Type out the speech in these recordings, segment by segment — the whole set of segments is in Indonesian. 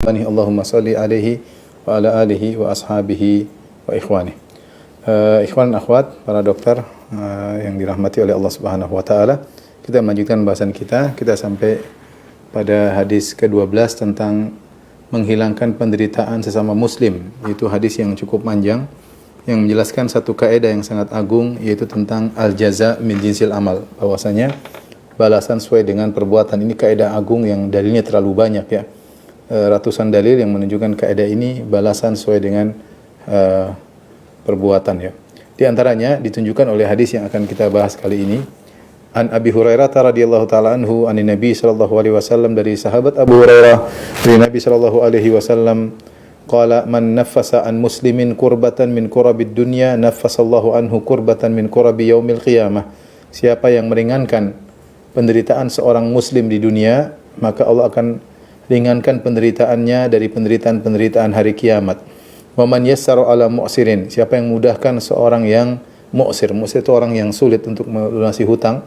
Allahumma salli alaihi wa ala alihi wa ashabihi wa ikhwani. Ikhwan dan akhwat, para dokter yang dirahmati oleh Allah Subhanahu wa taala. Kita melanjutkan bahasan kita. Kita sampai pada hadis ke-12 tentang menghilangkan penderitaan sesama muslim. Itu hadis yang cukup panjang yang menjelaskan satu kaidah yang sangat agung, yaitu tentang al-jaza min jinsil amal. Bahwasanya balasan sesuai dengan perbuatan. Ini kaidah agung yang dalilnya terlalu banyak ya. Ratusan dalil yang menunjukkan kaidah ini balasan sesuai dengan perbuatan ya. Di antaranya ditunjukkan oleh hadis yang akan kita bahas kali ini. An Abi Hurairah radhiyallahu taala anhu anin Nabi sallallahu alaihi wasallam, dari sahabat Abu Hurairah dari Nabi sallallahu alaihi wasallam, qala man naffasa an muslimin kurbatan min kurabid dunya naffasallahu anhu kurbatan min kurabi yaumil qiyamah. Siapa yang meringankan penderitaan seorang muslim di dunia, maka Allah akan ringankan penderitaannya dari penderitaan-penderitaan hari kiamat. Wa man yassara ala mu'sirin, siapa yang mudahkan seorang yang mu'sir. Mu'sir itu orang yang sulit untuk melunasi hutang.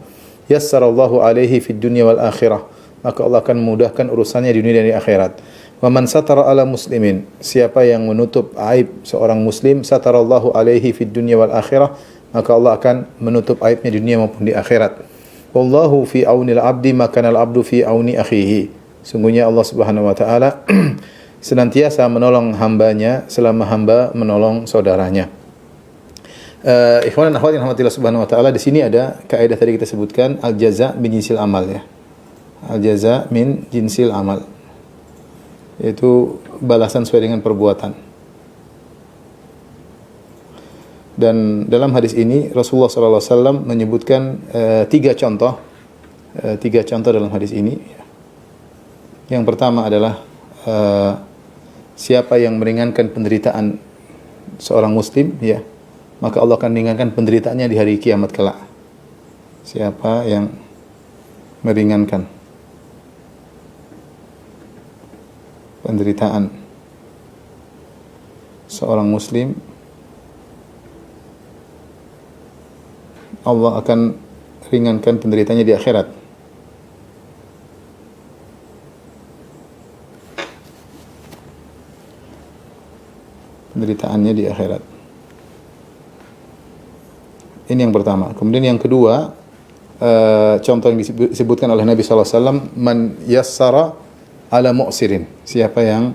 Yassarallahu alaihi fid dunya wal akhirah, maka Allah akan memudahkan urusannya di dunia dan di akhirat. Wa man satara ala muslimin, siapa yang menutup aib seorang muslim, satarallahu alaihi fid dunya wal akhirah, maka Allah akan menutup aibnya di dunia maupun di akhirat. Wallahu fi aunil abdi ma kana al abdu fi auni akhihi. Sungguhnya Allah Subhanahu wa taala senantiasa menolong hambanya selama hamba menolong saudaranya. Ikhwan dan akhwat yang dirahmati Allah Subhanahu wa taala, di sini ada kaidah tadi kita sebutkan, al-jaza min jinsil amal ya. Al-jaza min jinsil amal, yaitu balasan sesuai dengan perbuatan. Dan dalam hadis ini Rasulullah sallallahu alaihi wasallam menyebutkan tiga contoh dalam hadis ini. Yang pertama adalah siapa yang meringankan penderitaan seorang muslim ya, maka Allah akan ringankan penderitaannya di hari kiamat kelak. Siapa yang meringankan penderitaan seorang muslim, Allah akan ringankan penderitaannya di akhirat. Penderitaannya di akhirat. Ini yang pertama. Kemudian yang kedua, contoh yang disebutkan oleh Nabi sallallahu alaihi wasallam, man yassara ala mu'sirin, siapa yang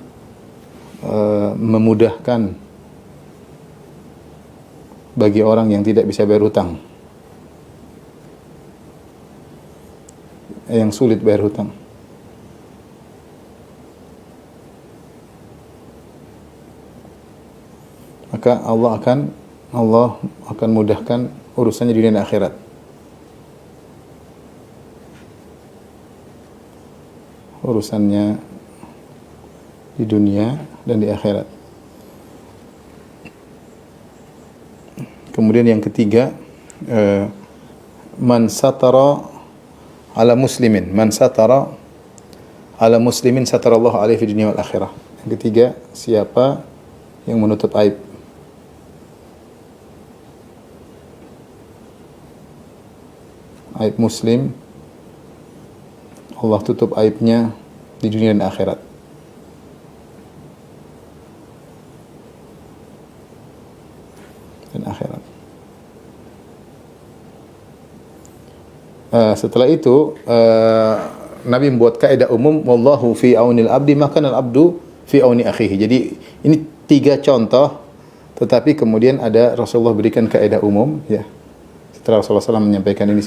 memudahkan bagi orang yang tidak bisa bayar hutang, yang sulit bayar hutang. Maka Allah akan mudahkan urusannya di dunia dan akhirat. Urusannya di dunia dan di akhirat. Kemudian yang ketiga, man satara ala muslimin, man satara ala muslimin satarallahu alaihi fid dunya wal akhirah. Yang ketiga, siapa yang menutup aib muslim, Allah tutup aibnya di dunia dan akhirat. Setelah itu Nabi membuat kaidah umum, wallahu fi aunil abdi maka al abdu fi auni akhihi. Jadi ini tiga contoh, tetapi kemudian ada Rasulullah berikan kaidah umum ya. Setelah Rasulullah SAW menyampaikan ini,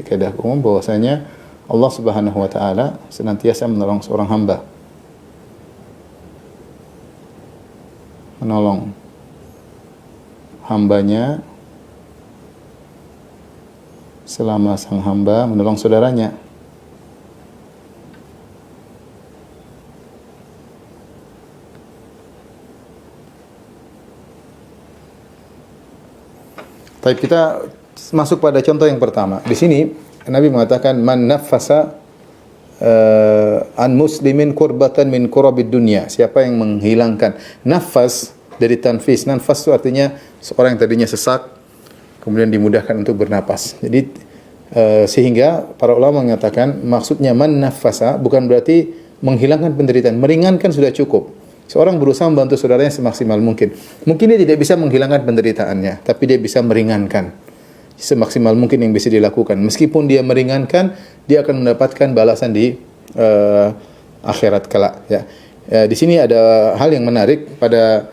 kaidah umum bahwasanya Allah Subhanahu wa taala senantiasa menolong seorang hamba. Menolong hambanya selama sang hamba menolong saudaranya. Tapi kita masuk pada contoh yang pertama. Di sini Nabi mengatakan man naffasa an muslimin kurbatan min kurabid dunya. Siapa yang menghilangkan, nafas dari tanfis. Nafas itu artinya seorang yang tadinya sesak kemudian dimudahkan untuk bernapas. Jadi sehingga para ulama mengatakan maksudnya man nafasa bukan berarti menghilangkan penderitaan, meringankan sudah cukup. Seorang berusaha membantu saudaranya semaksimal mungkin. Mungkin dia tidak bisa menghilangkan penderitaannya, tapi dia bisa meringankan semaksimal mungkin yang bisa dilakukan. Meskipun dia meringankan, dia akan mendapatkan balasan di akhirat kelak. Ya. Di sini ada hal yang menarik pada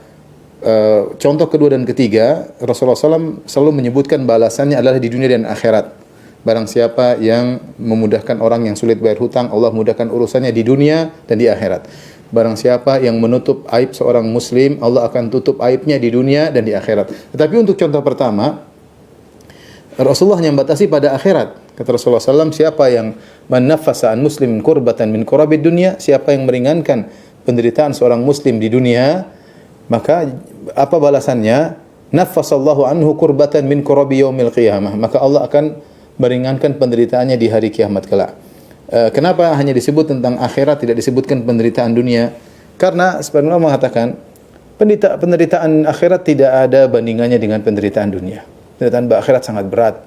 contoh kedua dan ketiga. Rasulullah SAW selalu menyebutkan balasannya adalah di dunia dan akhirat. Barang siapa yang memudahkan orang yang sulit bayar hutang, Allah mudahkan urusannya di dunia dan di akhirat. Barang siapa yang menutup aib seorang muslim, Allah akan tutup aibnya di dunia dan di akhirat. Tetapi untuk contoh pertama, Rasulullah hanya membatasi pada akhirat. Kata Rasulullah SAW, siapa yang menafasa an muslimin kurbatan min kurabid dunia, siapa yang meringankan penderitaan seorang muslim di dunia, maka apa balasannya? Nafasallahu anhu kurbatan min kurabi yaumil qiyamah. Maka Allah akan meringankan penderitaannya di hari kiamat kelak. Kenapa hanya disebut tentang akhirat, tidak disebutkan penderitaan dunia? Karena sebagian ulama mengatakan penderitaan akhirat tidak ada bandingannya dengan penderitaan dunia. Penderitaan akhirat sangat berat.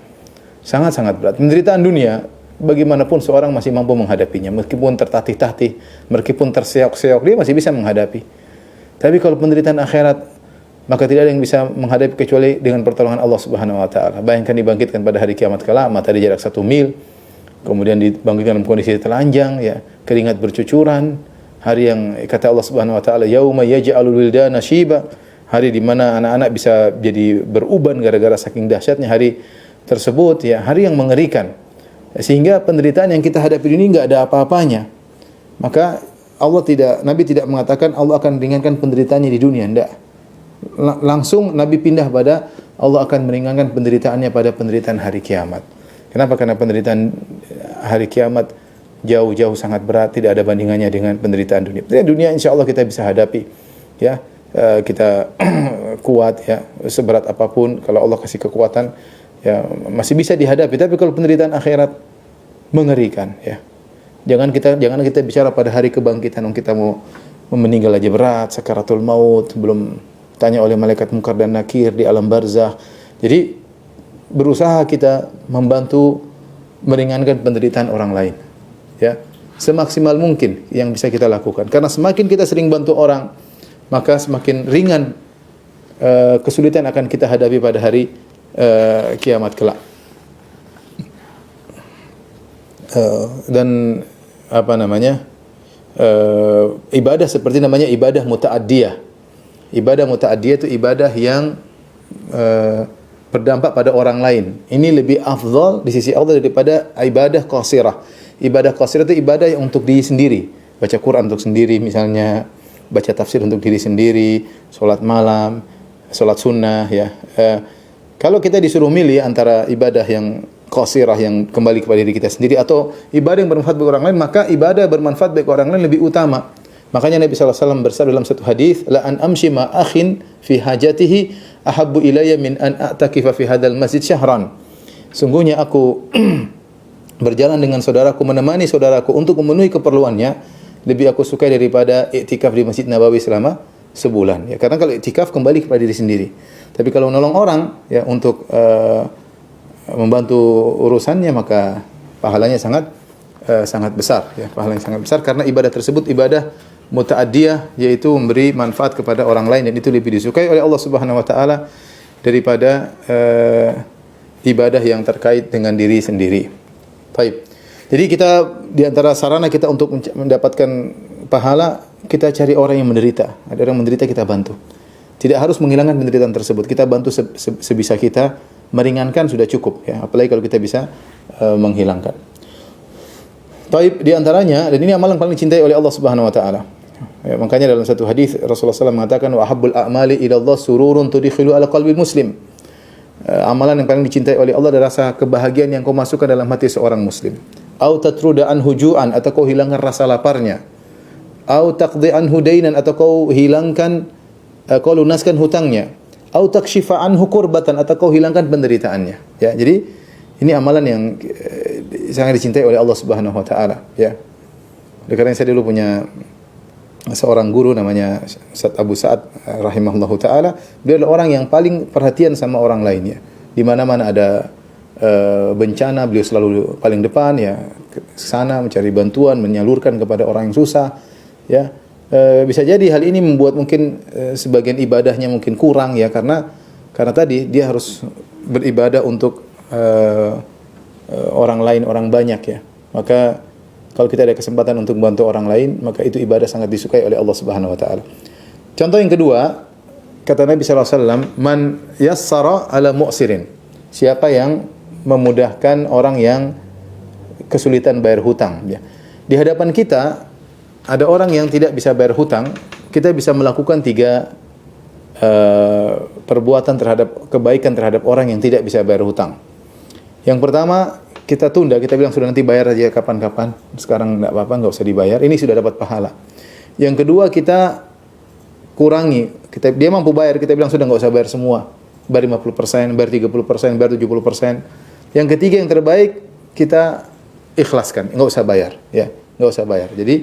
Sangat-sangat berat. Penderitaan dunia, bagaimanapun seorang masih mampu menghadapinya. Meskipun tertatih-tatih, meskipun terseok-seok, dia masih bisa menghadapi. Tapi kalau penderitaan akhirat, maka tidak ada yang bisa menghadapi kecuali dengan pertolongan Allah Subhanahu wa taala. Bayangkan dibangkitkan pada hari kiamat kelak, matahari jarak 1 mil, kemudian dibangkitkan dalam kondisi telanjang, ya, keringat bercucuran, hari yang kata Allah Subhanahu wa taala, yauma yaj'alul wildana syiba, hari di mana anak-anak bisa jadi beruban gara-gara saking dahsyatnya hari tersebut, ya, hari yang mengerikan. Sehingga penderitaan yang kita hadapi ini enggak ada apa-apanya. Maka Nabi tidak mengatakan Allah akan meringankan penderitaannya di dunia, enggak. Langsung Nabi pindah pada Allah akan meringankan penderitaannya pada penderitaan hari kiamat. Kenapa? Karena penderitaan hari kiamat jauh-jauh sangat berat, tidak ada bandingannya dengan penderitaan dunia. Penderitaan dunia insya Allah kita bisa hadapi, ya, kita kuat, ya, seberat apapun kalau Allah kasih kekuatan, ya, masih bisa dihadapi. Tapi kalau penderitaan akhirat mengerikan, ya. Jangan kita bicara pada hari kebangkitan, kita mau meninggal aja berat, sakaratul maut, belum tanya oleh malaikat munkar dan nakir di alam barzakh. Jadi berusaha kita membantu meringankan penderitaan orang lain, ya, semaksimal mungkin yang bisa kita lakukan. Karena semakin kita sering bantu orang, maka semakin ringan kesulitan akan kita hadapi pada hari kiamat kelak. Dan ibadah seperti namanya ibadah muta'addiyah. Ibadah muta'addiyah itu ibadah yang berdampak pada orang lain. Ini lebih afdal di sisi Allah daripada ibadah qasirah. Ibadah qasirah itu ibadah yang untuk diri sendiri. Baca Quran untuk sendiri misalnya, baca tafsir untuk diri sendiri, salat malam, salat sunnah, ya. Kalau kita disuruh milih antara ibadah yang qasirah yang kembali kepada diri kita sendiri atau ibadah yang bermanfaat bagi orang lain, maka ibadah bermanfaat bagi orang lain lebih utama. Makanya Nabi SAW bersabda dalam satu hadis, la an amshi ma akhin fi hajatihi ahabbu ilayya min an a'takifa fi hadzal masjid syahran. Sungguhnya aku berjalan dengan saudaraku, menemani saudaraku untuk memenuhi keperluannya, lebih aku sukai daripada iktikaf di Masjid Nabawi selama sebulan. Ya, karena kalau iktikaf kembali kepada diri sendiri. Tapi kalau menolong orang, ya, untuk membantu urusannya, maka pahalanya sangat besar, ya, pahalanya sangat besar karena ibadah tersebut ibadah muta'addiyah, yaitu memberi manfaat kepada orang lain, dan itu lebih disukai oleh Allah Subhanahu wa taala daripada ibadah yang terkait dengan diri sendiri. Baik. Jadi kita di antara sarana kita untuk mendapatkan pahala, kita cari orang yang menderita. Ada orang menderita, kita bantu. Tidak harus menghilangkan penderitaan tersebut. Kita bantu sebisa kita, meringankan sudah cukup, ya. Apalagi kalau kita bisa menghilangkan. Baik, di antaranya, dan ini amalan paling dicintai oleh Allah Subhanahu wa taala. Ya, makanya dalam satu hadis Rasulullah SAW mengatakan, wa habbul a'mali ila Allah sururun tudkhilu ala qalbil muslim. Amalan yang paling dicintai oleh Allah adalah rasa kebahagiaan yang kau masukkan dalam hati seorang muslim. Au tatruda anhu ju'an, atau kau hilangkan rasa laparnya. Au taqdi anhu dainan, atau kau hilangkan, kau lunaskan hutangnya. Au takshifa anhu kurbatan, atau kau hilangkan penderitaannya. Ya, jadi ini amalan yang sangat dicintai oleh Allah Subhanahu wa taala, ya. Oleh karena saya dulu punya seorang guru namanya Ustaz Abu Sa'ad rahimahullahu taala. Beliau adalah orang yang paling perhatian sama orang lainnya. Di mana-mana ada bencana, beliau selalu paling depan ya, ke sana mencari bantuan, menyalurkan kepada orang yang susah ya. Bisa jadi hal ini membuat mungkin sebagian ibadahnya mungkin kurang ya, karena tadi dia harus beribadah untuk orang lain, orang banyak ya. Maka kalau kita ada kesempatan untuk membantu orang lain, maka itu ibadah sangat disukai oleh Allah Subhanahu wa taala. Contoh yang kedua, kata Nabi sallallahu alaihi wasallam, "Man yassara ala mu'sirin." Siapa yang memudahkan orang yang kesulitan bayar hutang ya. Di hadapan kita ada orang yang tidak bisa bayar hutang, kita bisa melakukan 3 perbuatan kebaikan terhadap orang yang tidak bisa bayar hutang. Yang pertama, kita tunda, kita bilang sudah nanti bayar aja kapan-kapan, sekarang enggak apa-apa, enggak usah dibayar, ini sudah dapat pahala. Yang kedua, kita kurangi, dia mampu bayar, kita bilang sudah enggak usah bayar semua, bayar 50%, bayar 30%, bayar 70%. Yang ketiga yang terbaik, kita ikhlaskan, enggak usah bayar ya, enggak usah bayar. Jadi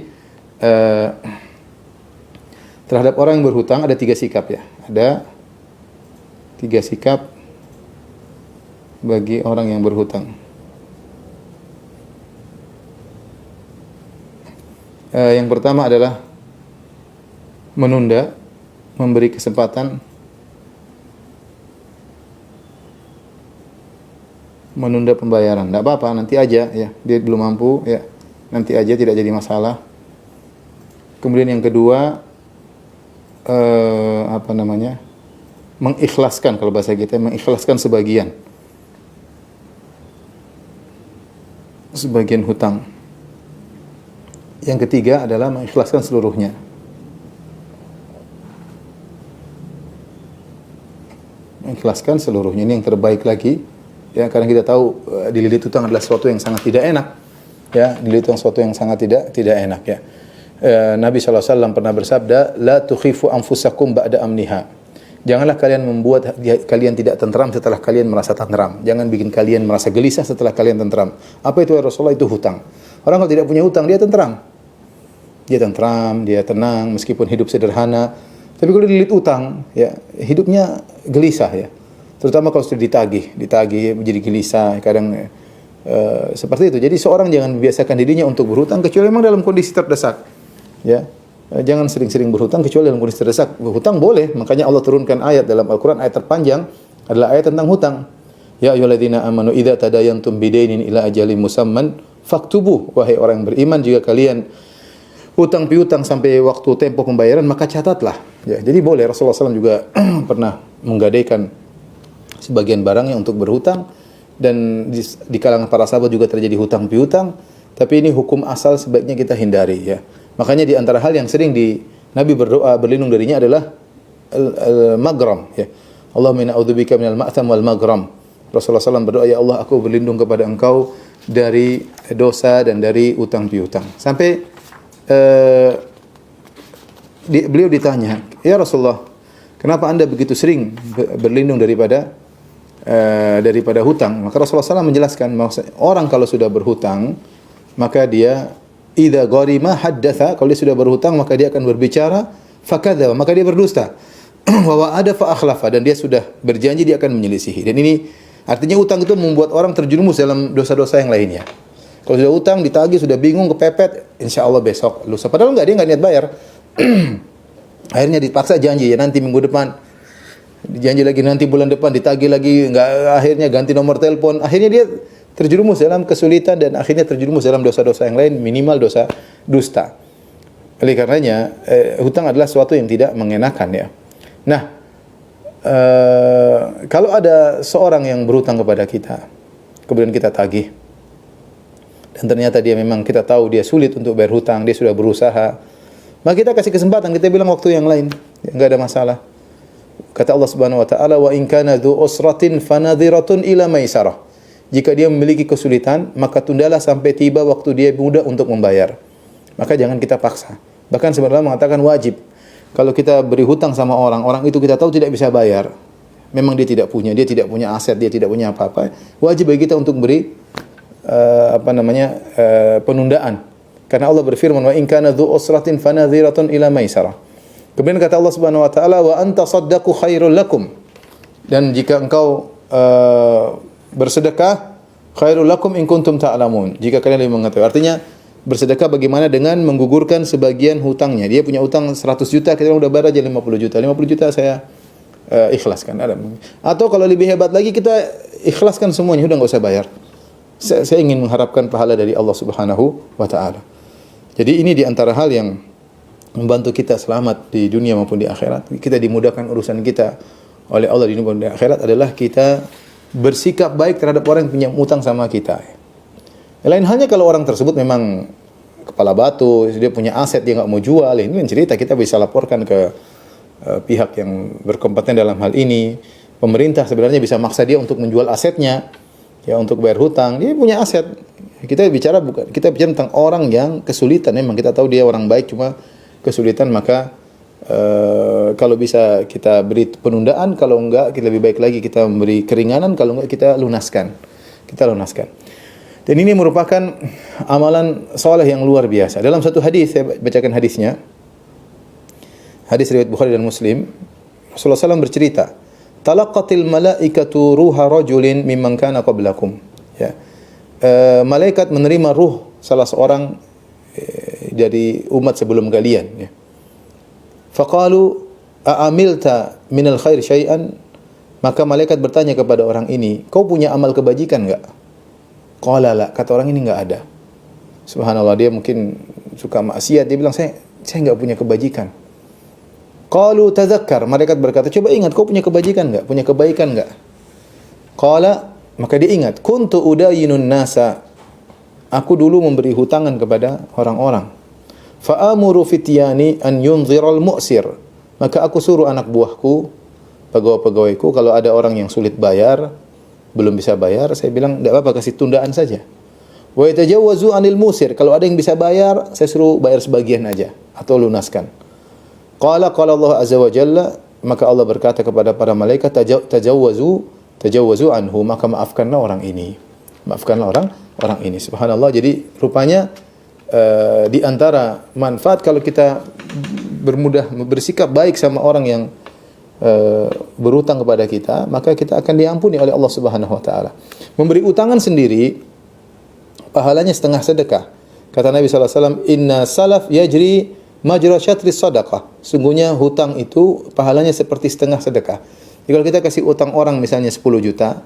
terhadap orang yang berhutang ada 3 sikap ya. Ada 3 sikap bagi orang yang berhutang. Yang pertama adalah menunda, memberi kesempatan, menunda pembayaran. Tidak apa-apa, nanti aja ya. Dia belum mampu ya. Nanti aja, tidak jadi masalah. Kemudian yang kedua, mengikhlaskan, kalau bahasa kita mengikhlaskan sebagian hutang. Yang ketiga adalah mengikhlaskan seluruhnya. Mengikhlaskan seluruhnya, ini yang terbaik lagi ya, karena kita tahu dililit hutang adalah sesuatu yang sangat tidak enak ya, dililit hutang sesuatu yang sangat tidak enak ya. Nabi SAW pernah bersabda, la tukhifu anfusakum ba'da amniha. Janganlah kalian membuat kalian tidak tentram setelah kalian merasa tentram. Jangan bikin kalian merasa gelisah setelah kalian tentram. Apa itu ya Rasulullah? Itu hutang. Orang kalau tidak punya hutang, dia tentram. Dia tentram, dia tenang meskipun hidup sederhana. Tapi kalau dililit utang, ya hidupnya gelisah ya. Terutama kalau sudah ditagih menjadi gelisah, kadang seperti itu. Jadi seorang jangan membiasakan dirinya untuk berhutang kecuali memang dalam kondisi terdesak. Ya, jangan sering-sering berhutang kecuali dalam kondisi terdesak. Berhutang boleh, makanya Allah turunkan ayat dalam Al-Qur'an, ayat terpanjang adalah ayat tentang hutang. Ya ayyuhalladzina amanu idza tadayantum bidainin ila ajalin musamman faktubuh. Wahai orang yang beriman, jika kalian hutang piutang sampai waktu tempo pembayaran, maka catatlah. Ya, jadi boleh. Rasulullah SAW juga pernah menggadaikan sebagian barangnya untuk berhutang, dan di kalangan para sahabat juga terjadi hutang piutang. Tapi ini hukum asal sebaiknya kita hindari ya. Makanya di antara hal yang sering Nabi berdoa berlindung darinya adalah al-maghram ya. Allahumma inna a'udzubika minal ma'tham wal maghram. Rasulullah SAW berdoa, ya Allah, aku berlindung kepada Engkau dari dosa dan dari utang piutang. Sampai beliau ditanya, ya Rasulullah, kenapa Anda begitu sering berlindung daripada hutang? Maka Rasulullah SAW menjelaskan, orang kalau sudah berhutang, maka dia idza gharima haddatha, kalau dia sudah berhutang maka dia akan berbicara, fakadzaba, maka dia berdusta. Wa wa'ada fa akhlafa, dan dia sudah berjanji dia akan menyelisihi. Dan ini artinya utang itu membuat orang terjerumus dalam dosa-dosa yang lainnya. Kalau sudah utang ditagih, sudah bingung, kepepet, insyaallah besok, lusa. Padahal dia enggak niat bayar. Akhirnya dipaksa janji, ya nanti minggu depan. Janji lagi nanti bulan depan, ditagih lagi, enggak, akhirnya ganti nomor telepon. Akhirnya dia terjerumus dalam kesulitan dan akhirnya terjerumus dalam dosa-dosa yang lain, minimal dosa dusta. Oleh karenanya hutang adalah sesuatu yang tidak mengenakan ya. Nah, kalau ada seorang yang berhutang kepada kita, kemudian kita tagih, dan ternyata dia memang kita tahu dia sulit untuk bayar hutang, dia sudah berusaha, maka kita kasih kesempatan, kita bilang waktu yang lain, enggak ada masalah. Kata Allah Subhanahu wa taala, wa in kana dzu usratin fanadhiratun ila maisarah. Jika dia memiliki kesulitan, maka tundalah sampai tiba waktu dia mudah untuk membayar. Maka jangan kita paksa. Bahkan sebenarnya mengatakan wajib. Kalau kita beri hutang sama orang itu kita tahu tidak bisa bayar. Memang dia tidak punya aset, dia tidak punya apa-apa. Wajib bagi kita untuk beri penundaan. Karena Allah berfirman, wa in kana dzu usratin fanadhiratun ila maisarah. Kemudian kata Allah Subhanahu wa taala, wa anta saddaqu khairul lakum. Dan jika engkau bersedekah khairul lakum in kuntum ta'lamun. Jika kalian lebih mengetahui. Artinya bersedekah bagaimana dengan menggugurkan sebagian hutangnya. Dia punya hutang 100 juta, kita udah bayar aja 50 juta. 50 juta saya ikhlaskan. Atau kalau lebih hebat lagi kita ikhlaskan semuanya, udah enggak usah bayar. Saya ingin mengharapkan pahala dari Allah Subhanahu wa taala. Jadi ini di antara hal yang membantu kita selamat di dunia maupun di akhirat. Kita dimudahkan urusan kita oleh Allah di dunia maupun di akhirat adalah kita bersikap baik terhadap orang yang punya utang sama kita. Lain halnya kalau orang tersebut memang kepala batu, dia punya aset dia enggak mau jual, ini kan cerita, kita bisa laporkan ke pihak yang berkompeten dalam hal ini. Pemerintah sebenarnya bisa maksa dia untuk menjual asetnya, ya, untuk bayar hutang. Dia punya aset. Kita bicara tentang orang yang kesulitan. Memang kita tahu dia orang baik, cuma kesulitan, maka kalau bisa kita beri penundaan, kalau enggak kita lebih baik lagi kita memberi keringanan, kalau enggak kita lunaskan. Dan ini merupakan amalan soleh yang luar biasa. Dalam satu hadis, saya bacakan hadisnya. Hadis riwayat Bukhari dan Muslim. Rasulullah SAW bercerita, talaqatil malaikatu ruha rajulin mimman kana qablakum. Ya. Malaikat menerima ruh salah seorang dari umat sebelum kalian. Ya. Faqalu a'amilta minal khair syai'an. Maka malaikat bertanya kepada orang ini, kau punya amal kebajikan enggak? Qala la, kata orang ini enggak ada. Subhanallah, dia mungkin suka maksiat, dia bilang saya enggak punya kebajikan. Qalu tadzakkar, malaikat berkata, coba ingat, kau punya kebajikan enggak? Punya kebaikan enggak? Qala, maka dia ingat, kuntu udayinun nasa, aku dulu memberi hutangan kepada orang-orang. Fa amuru fityani an yunziral mu'sir, maka aku suruh anak buahku, pegawai-pegawaiku, kalau ada orang yang sulit bayar, belum bisa bayar, saya bilang enggak apa-apa, kasih tundaan saja. Wa yatajawwazu anil musir, kalau ada yang bisa bayar, saya suruh bayar sebagian aja atau lunaskan. Qala Allah azza wa jalla, maka Allah berkata kepada para malaikat, tajawwazu anhu, maka maafkanlah orang ini. Maafkanlah orang ini. Subhanallah. Jadi rupanya di antara manfaat kalau kita bersikap baik sama orang yang berutang kepada kita, maka kita akan diampuni oleh Allah Subhanahu wa taala. Memberi utangan sendiri pahalanya setengah sedekah. Kata Nabi sallallahu alaihi wasallam, "Inna salaf yajri majra syatri sadaqah." Sungguhnya hutang itu pahalanya seperti setengah sedekah. Jadi kalau kita kasih utang orang misalnya 10 juta,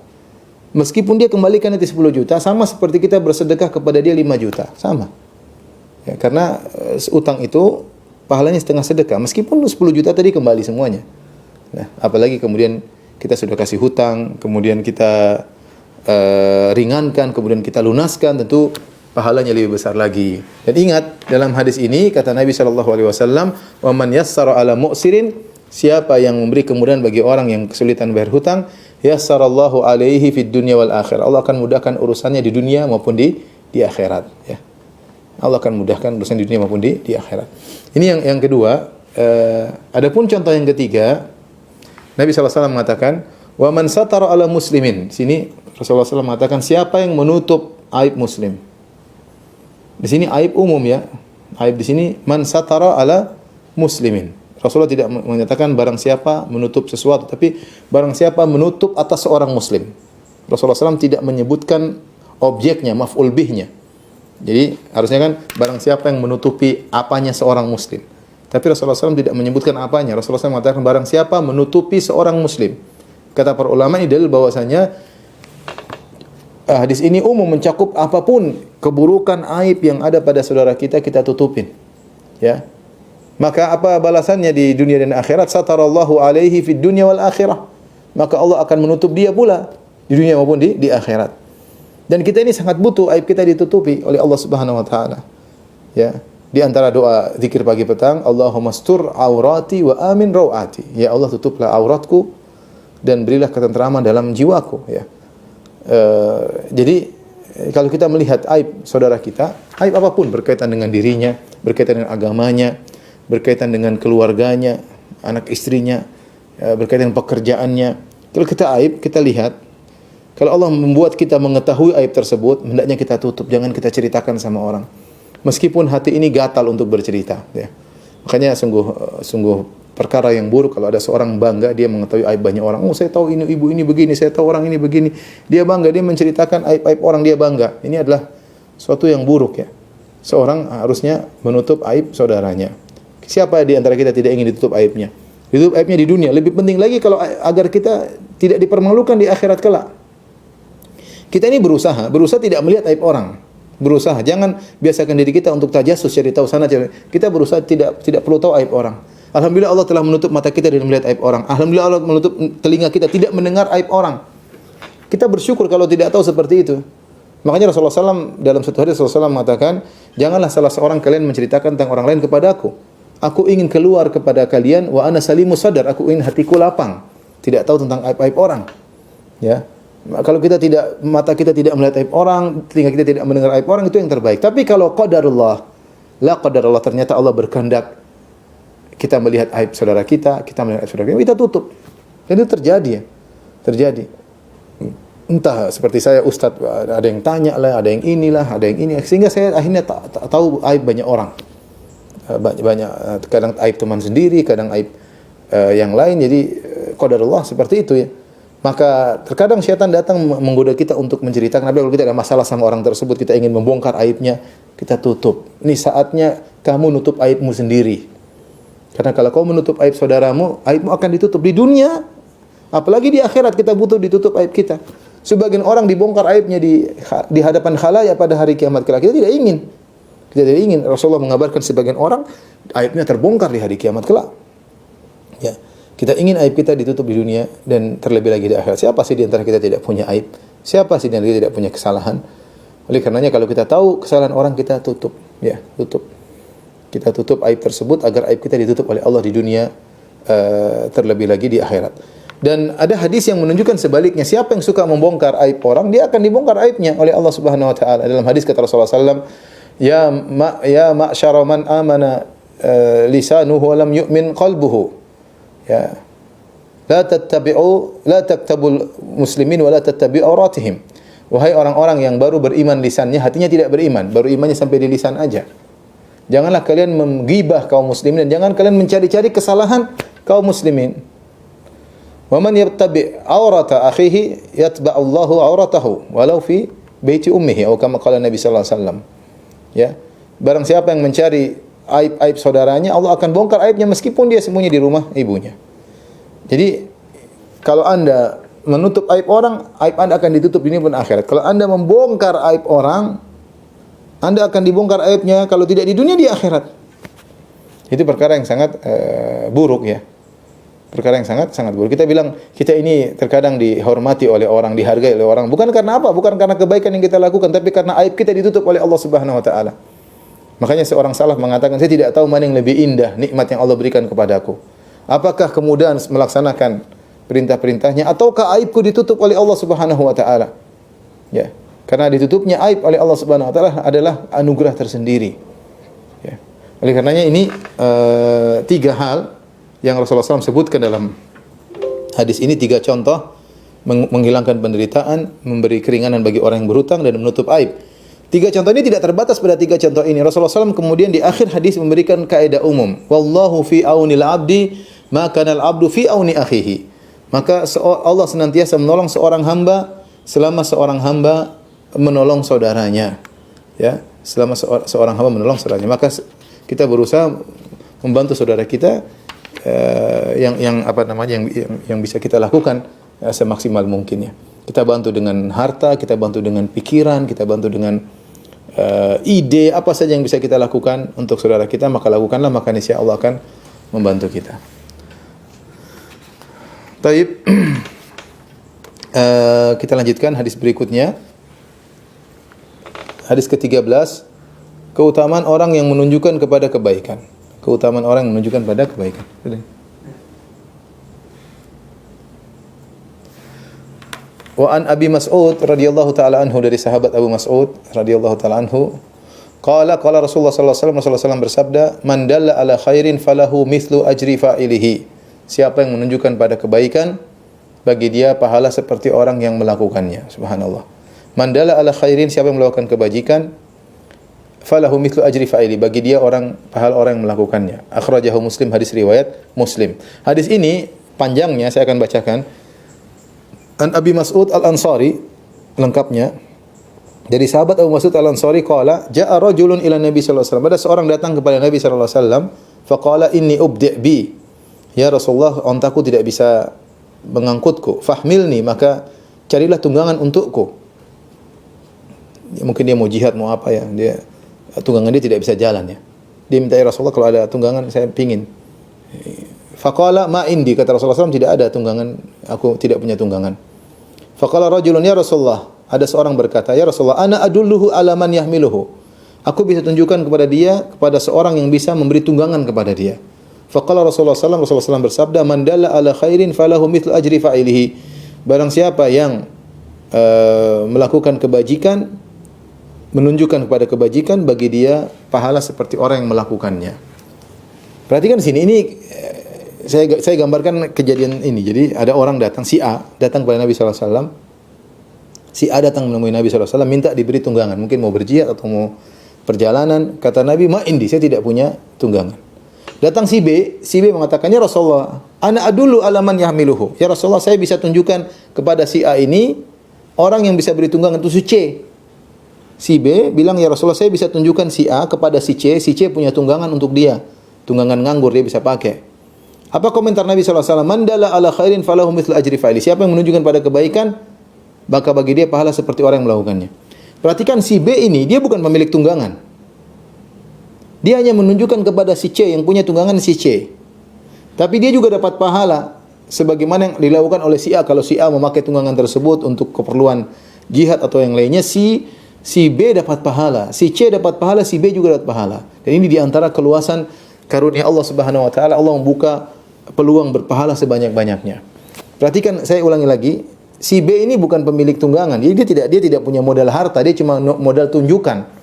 meskipun dia kembalikan itu 10 juta, sama seperti kita bersedekah kepada dia 5 juta, sama. Ya, karena utang itu pahalanya setengah sedekah, meskipun 10 juta tadi kembali semuanya. Nah, apalagi kemudian kita sudah kasih hutang, kemudian kita ringankan, kemudian kita lunaskan, tentu pahalanya lebih besar lagi. Dan ingat, dalam hadis ini kata Nabi SAW, "Wa man yassara ala mu'sirin", siapa yang memberi kemudahan bagi orang yang kesulitan bayar hutang, yassarallahu alaihi fid dunya wal akhirah. Allah akan mudahkan urusannya di dunia maupun di akhirat. Ya. Allah akan mudahkan urusan di dunia maupun di akhirat. Ini yang kedua. Adapun contoh yang ketiga, Nabi SAW mengatakan, "Wa man satara ala muslimin." Sini Rasulullah SAW mengatakan, siapa yang menutup aib muslim. Di sini aib umum ya. Aib di sini man satara ala muslimin. Rasulullah tidak menyatakan barang siapa menutup sesuatu, tapi barang siapa menutup atas seorang muslim. Rasulullah SAW tidak menyebutkan objeknya, maf'ul bihnya. Jadi harusnya kan barang siapa yang menutupi apanya seorang muslim. Tapi Rasulullah SAW tidak menyebutkan apanya. Rasulullah SAW mengatakan barang siapa menutupi seorang muslim. Kata para ulama ini dalil bahwasanya hadis ini umum, mencakup apapun keburukan, aib yang ada pada saudara kita, kita tutupin. Ya. Maka apa balasannya di dunia dan akhirat? Satarallahu alaihi fid dunya wal akhirah. Maka Allah akan menutup dia pula di dunia maupun di akhirat. Dan kita ini sangat butuh aib kita ditutupi oleh Allah Subhanahu wa taala. Ya. Di antara doa zikir pagi petang, Allahumma stur aurati wa amin rawati. Ya Allah, tutuplah auratku dan berilah ketentraman dalam jiwaku, ya. Jadi kalau kita melihat aib saudara kita, aib apapun berkaitan dengan dirinya, berkaitan dengan agamanya, berkaitan dengan keluarganya, anak istrinya, berkaitan dengan pekerjaannya. Kalau kita aib, kita lihat. Kalau Allah membuat kita mengetahui aib tersebut, hendaknya kita tutup, jangan kita ceritakan sama orang. Meskipun hati ini gatal untuk bercerita, ya. Makanya sungguh perkara yang buruk kalau ada seorang bangga dia mengetahui aib banyak orang. Oh, saya tahu ini ibu ini begini, saya tahu orang ini begini. Dia bangga, dia menceritakan aib-aib orang, dia bangga. Ini adalah suatu yang buruk ya. Seorang harusnya menutup aib saudaranya. Siapa di antara kita tidak ingin ditutup aibnya? Ditutup aibnya di dunia. Lebih penting lagi kalau agar kita tidak dipermalukan di akhirat kelak. Kita ini berusaha tidak melihat aib orang. Berusaha, jangan biasakan diri kita untuk tajasus, cari tahu sana, cari. Kita berusaha tidak perlu tahu aib orang. Alhamdulillah Allah telah menutup mata kita dari melihat aib orang. Alhamdulillah Allah menutup telinga kita tidak mendengar aib orang. Kita bersyukur kalau tidak tahu seperti itu. Makanya Rasulullah SAW dalam satu hadis Rasulullah SAW mengatakan, janganlah salah seorang kalian menceritakan tentang orang lain kepada aku. Aku ingin keluar kepada kalian wa ana salimus sadar. Aku ingin hatiku lapang, tidak tahu tentang aib-aib orang. Ya. Kalau mata kita tidak melihat aib orang, telinga kita tidak mendengar aib orang, itu yang terbaik. Tapi kalau qadarullah, ternyata Allah berkehendak kita melihat aib saudara kita melihat aib saudara kita tutup. Dan itu terjadi. Entah seperti saya ustaz, ada yang tanya lah, ada yang inilah, ada yang ini, sehingga saya akhirnya tahu aib banyak orang. Banyak kadang aib teman sendiri, kadang aib yang lain. Jadi qadarullah seperti itu ya. Maka terkadang syaitan datang menggoda kita untuk menceritakan. Kalau kita ada masalah sama orang tersebut, kita ingin membongkar aibnya, kita tutup. Ini saatnya kamu nutup aibmu sendiri. Karena kalau kau menutup aib saudaramu, aibmu akan ditutup di dunia. Apalagi di akhirat kita butuh ditutup aib kita. Sebagian orang dibongkar aibnya di hadapan khalayak pada hari kiamat kelak. Kita tidak ingin. Rasulullah mengabarkan sebagian orang aibnya terbongkar di hari kiamat kelak. Ya. Kita ingin aib kita ditutup di dunia dan terlebih lagi di akhirat. Siapa sih di antara kita tidak punya aib? Siapa sih di antara kita tidak punya kesalahan? Oleh karenanya kalau kita tahu kesalahan orang, kita tutup, ya, tutup. Kita tutup aib tersebut agar aib kita ditutup oleh Allah di dunia, terlebih lagi di akhirat. Dan ada hadis yang menunjukkan sebaliknya. Siapa yang suka membongkar aib orang, dia akan dibongkar aibnya oleh Allah Subhanahu wa taala. Dalam hadis kata Rasulullah sallallahu alaihi wasallam, ya ma'syara man amana lisanuhu wa lam yu'min qalbuhu. Ya. La taktabul muslimin wa la tattabi'u auratihim. Wahai orang-orang yang baru beriman lisannya, hatinya tidak beriman, baru imannya sampai di lisan aja. Janganlah kalian menggibah kaum muslimin dan jangan kalian mencari-cari kesalahan kaum muslimin. Wa man yattabi' aurata akhihi yatba'ullahu auratahu walau fi baiti ummihi atau kama qala Nabi sallallahu alaihi wasallam. Ya. Barang siapa yang mencari aib-aib saudaranya, Allah akan bongkar aibnya meskipun dia sembunyi di rumah ibunya. Jadi kalau Anda menutup aib orang, aib Anda akan ditutup di dunia pun akhirat. Kalau Anda membongkar aib orang, Anda akan dibongkar aibnya kalau tidak di dunia, di akhirat. Itu perkara yang sangat buruk ya. Perkara yang sangat buruk. Kita bilang kita ini terkadang dihormati oleh orang, dihargai oleh orang, bukan karena apa? Bukan karena kebaikan yang kita lakukan, tapi karena aib kita ditutup oleh Allah Subhanahu wa taala. Makanya seorang salaf mengatakan, saya tidak tahu mana yang lebih indah nikmat yang Allah berikan kepadaku. Apakah kemudahan melaksanakan perintah-perintahnya ataukah aibku ditutup oleh Allah Subhanahu wa taala? Ya. Karena ditutupnya aib oleh Allah Subhanahu wa taala adalah anugerah tersendiri. Ya. Oleh karenanya ini tiga hal yang Rasulullah SAW sebutkan dalam hadis ini, tiga contoh menghilangkan penderitaan, memberi keringanan bagi orang yang berhutang dan menutup aib. Tiga contoh ini tidak terbatas pada tiga contoh ini. Rasulullah SAW kemudian di akhir hadis memberikan kaidah umum. Wallahu fi aunil abdi, maka al abdu fi auni akhihi. Maka Allah senantiasa menolong seorang hamba selama seorang hamba menolong saudaranya. Ya, selama seorang hamba menolong saudaranya. Maka kita berusaha membantu saudara kita yang bisa kita lakukan semaksimal mungkin ya. Kita bantu dengan harta, kita bantu dengan pikiran, kita bantu dengan ide, apa saja yang bisa kita lakukan untuk saudara kita, maka lakukanlah, maka niscaya Allah akan membantu kita. Baik. Kita lanjutkan hadis berikutnya. Hadis ke-13, keutamaan orang yang menunjukkan kepada kebaikan. Keutamaan orang yang menunjukkan pada kebaikan. Wa an Abi Mas'ud radhiyallahu taala anhu, dari sahabat Abu Mas'ud radhiyallahu taala anhu, qala Rasulullah sallallahu alaihi wasallam bersabda, man dalla ala khairin falahu mithlu ajri fa'ilihi. Siapa yang menunjukkan pada kebaikan, bagi dia pahala seperti orang yang melakukannya. Subhanallah. Man dalla ala khairin, siapa yang melakukan kebajikan, falahu mithlu ajri fa'ili, bagi dia pahala orang yang melakukannya. Akhrajahu Muslim, hadis riwayat Muslim. Hadis ini panjangnya saya akan bacakan. An Abi Mas'ud Al-Ansari, lengkapnya dari sahabat Abu Mas'ud Al-Ansari, qala jaa rajulun ila Nabi sallallahu alaihi wasallam. Ada seorang datang kepada Nabi sallallahu alaihi wasallam, faqala inni ubdi' bi. Ya Rasulullah, ontaku tidak bisa mengangkutku. Fahmilni, maka carilah tunggangan untukku. Ya, mungkin dia mau jihad, mau apa ya. Tunggangan dia tidak bisa jalan ya. Dia minta, ya Rasulullah, kalau ada tunggangan saya pingin. Faqala ma indi, kata Rasulullah SAW, tidak ada tunggangan, aku tidak punya tunggangan. Faqala rajulun, ya Rasulullah, ada seorang berkata, ya Rasulullah, ana adulluhu ala man yahmiluhu. Aku bisa tunjukkan kepada dia, kepada seorang yang bisa memberi tunggangan kepada dia. Faqala Rasulullah SAW bersabda, man dalla ala khairin falahu mithlu ajri fa'ilihi. Barang siapa yang melakukan kebajikan, menunjukkan kepada kebajikan, bagi dia pahala seperti orang yang melakukannya. Perhatikan di sini, ini saya gambarkan kejadian ini. Jadi ada orang datang, si A datang kepada Nabi sallallahu alaihi wasallam. Si A datang menemui Nabi sallallahu alaihi wasallam minta diberi tunggangan, mungkin mau berjihad atau mau perjalanan. Kata Nabi, "Ma indi, saya tidak punya tunggangan." Datang si B mengatakan, "Ya Rasulullah, ana adullu ala man yahmiluhu." Ya Rasulullah, saya bisa tunjukkan kepada si A ini orang yang bisa beri tunggangan itu si C. Si B bilang, "Ya Rasulullah, saya bisa tunjukkan si A kepada si C punya tunggangan untuk dia. Tunggangan nganggur, dia bisa pakai." Apa komentar Nabi sallallahu alaihi wasallam? "Man dalla ala khairin falahu mithlu ajri fa'ili." Siapa yang menunjukkan pada kebaikan, maka bagi dia pahala seperti orang yang melakukannya. Perhatikan si B ini, dia bukan pemilik tunggangan. Dia hanya menunjukkan kepada si C yang punya tunggangan, si C. Tapi dia juga dapat pahala sebagaimana yang dilakukan oleh si A. Kalau si A memakai tunggangan tersebut untuk keperluan jihad atau yang lainnya, si B dapat pahala, si C dapat pahala, si B juga dapat pahala. Dan ini diantara keluasan karunia Allah Subhanahu wa taala. Allah membuka peluang berpahala sebanyak-banyaknya. Perhatikan, saya ulangi lagi. Si B ini bukan pemilik tunggangan. Jadi dia tidak punya modal harta, dia cuma modal tunjukkan.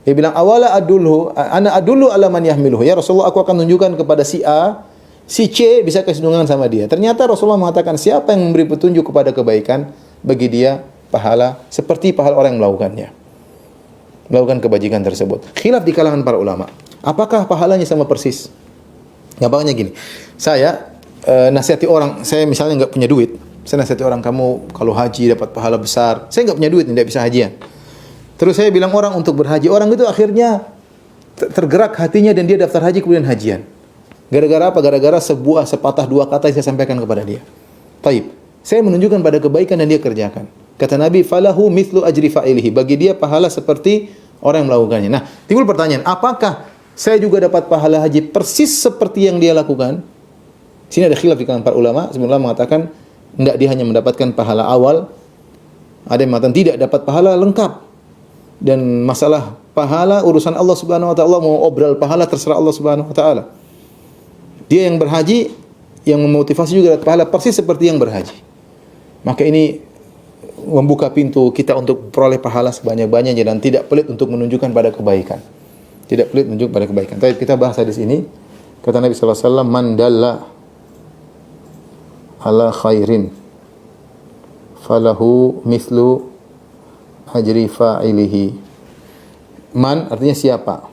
Dia bilang, "Awala adulhu, ana adullu ala man yahmiluhu." Ya Rasulullah, aku akan tunjukkan kepada si A, si C bisa kasih tunggangan sama dia. Ternyata Rasulullah mengatakan, siapa yang memberi petunjuk kepada kebaikan, bagi dia pahala seperti pahala orang yang melakukannya. Melakukan kebajikan tersebut. Khilaf di kalangan para ulama. Apakah pahalanya sama persis? Gampangnya gini. Saya nasihati orang, saya misalnya nggak punya duit. Saya nasihati orang, kamu kalau haji dapat pahala besar. Saya nggak punya duit, tidak bisa hajian. Terus saya bilang orang untuk berhaji. Orang itu akhirnya tergerak hatinya dan dia daftar haji kemudian hajian. Gara-gara apa? Gara-gara sebuah sepatah dua kata yang saya sampaikan kepada dia. Taib. Saya menunjukkan pada kebaikan dan dia kerjakan. Kata Nabi, falahu mithlu ajri fa'ilihi. Bagi dia pahala seperti orang yang melakukannya. Nah, timbul pertanyaan, apakah saya juga dapat pahala haji persis seperti yang dia lakukan? Sini ada khilaf di kalangan para ulama. Sebenarnya mengatakan enggak, dia hanya mendapatkan pahala awal. Ada yang mengatakan tidak, dapat pahala lengkap. Dan masalah pahala urusan Allah Subhanahu wa taala, mau obral pahala terserah Allah Subhanahu wa taala. Dia yang berhaji yang memotivasi juga dapat pahala persis seperti yang berhaji. Maka ini membuka pintu kita untuk peroleh pahala sebanyak-banyaknya dan tidak pelit untuk menunjukkan pada kebaikan. Tidak pelit menunjukkan pada kebaikan. Tapi kita bahas hadis ini. Kata Nabi sallallahu alaihi wasallam, "Man dalla ala khairin falahu mithlu ajri fa'ilihi." Man artinya siapa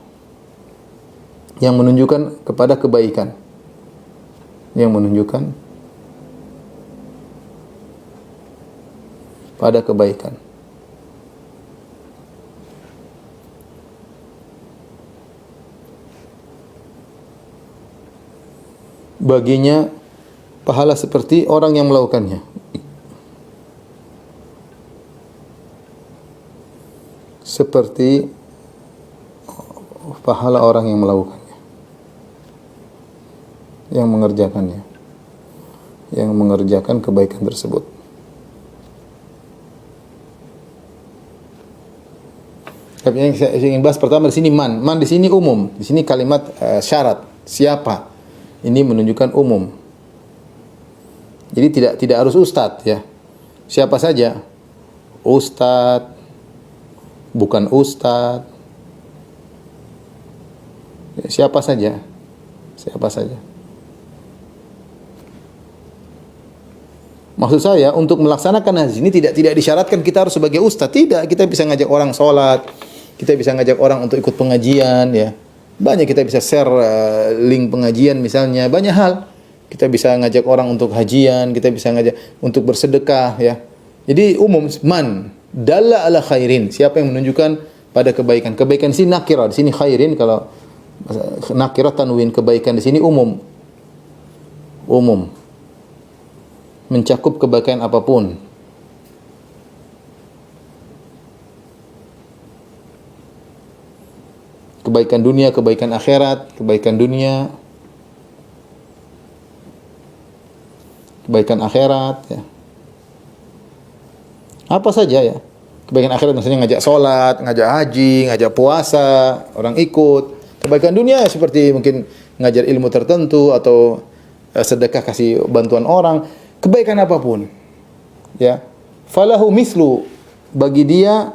yang menunjukkan kepada kebaikan, yang menunjukkan pada kebaikan, baginya pahala seperti orang yang melakukannya. Seperti pahala orang yang melakukannya, yang mengerjakannya, yang mengerjakan kebaikan tersebut. Tapi yang saya ingin bahas pertama di sini man. Man di sini umum. Di sini kalimat syarat. Siapa? Ini menunjukkan umum. Jadi tidak harus ustadz ya. Siapa saja. Ustadz, bukan ustadz. Siapa saja. Siapa saja. Maksud saya untuk melaksanakan haji ini tidak disyaratkan kita harus sebagai ustadz. Tidak, kita bisa ngajak orang sholat, Kita bisa ngajak orang untuk ikut pengajian, ya. Banyak kita bisa share link pengajian misalnya, banyak hal. Kita bisa ngajak orang untuk hajian, kita bisa ngajak untuk bersedekah, ya. Jadi umum, man dalla ala khairin, siapa yang menunjukkan pada kebaikan. Kebaikan di sini nakirah, di sini khairin. Kalau nakirah tanwin, kebaikan di sini umum. Umum. Mencakup kebaikan apapun. Kebaikan dunia, kebaikan akhirat, kebaikan dunia, kebaikan akhirat, ya. Apa saja, ya. Kebaikan akhirat misalnya ngajak sholat, ngajak haji, ngajak puasa, orang ikut. Kebaikan dunia seperti mungkin ngajar ilmu tertentu atau sedekah, kasih bantuan orang. Kebaikan apapun, ya. Falahu mislu, bagi dia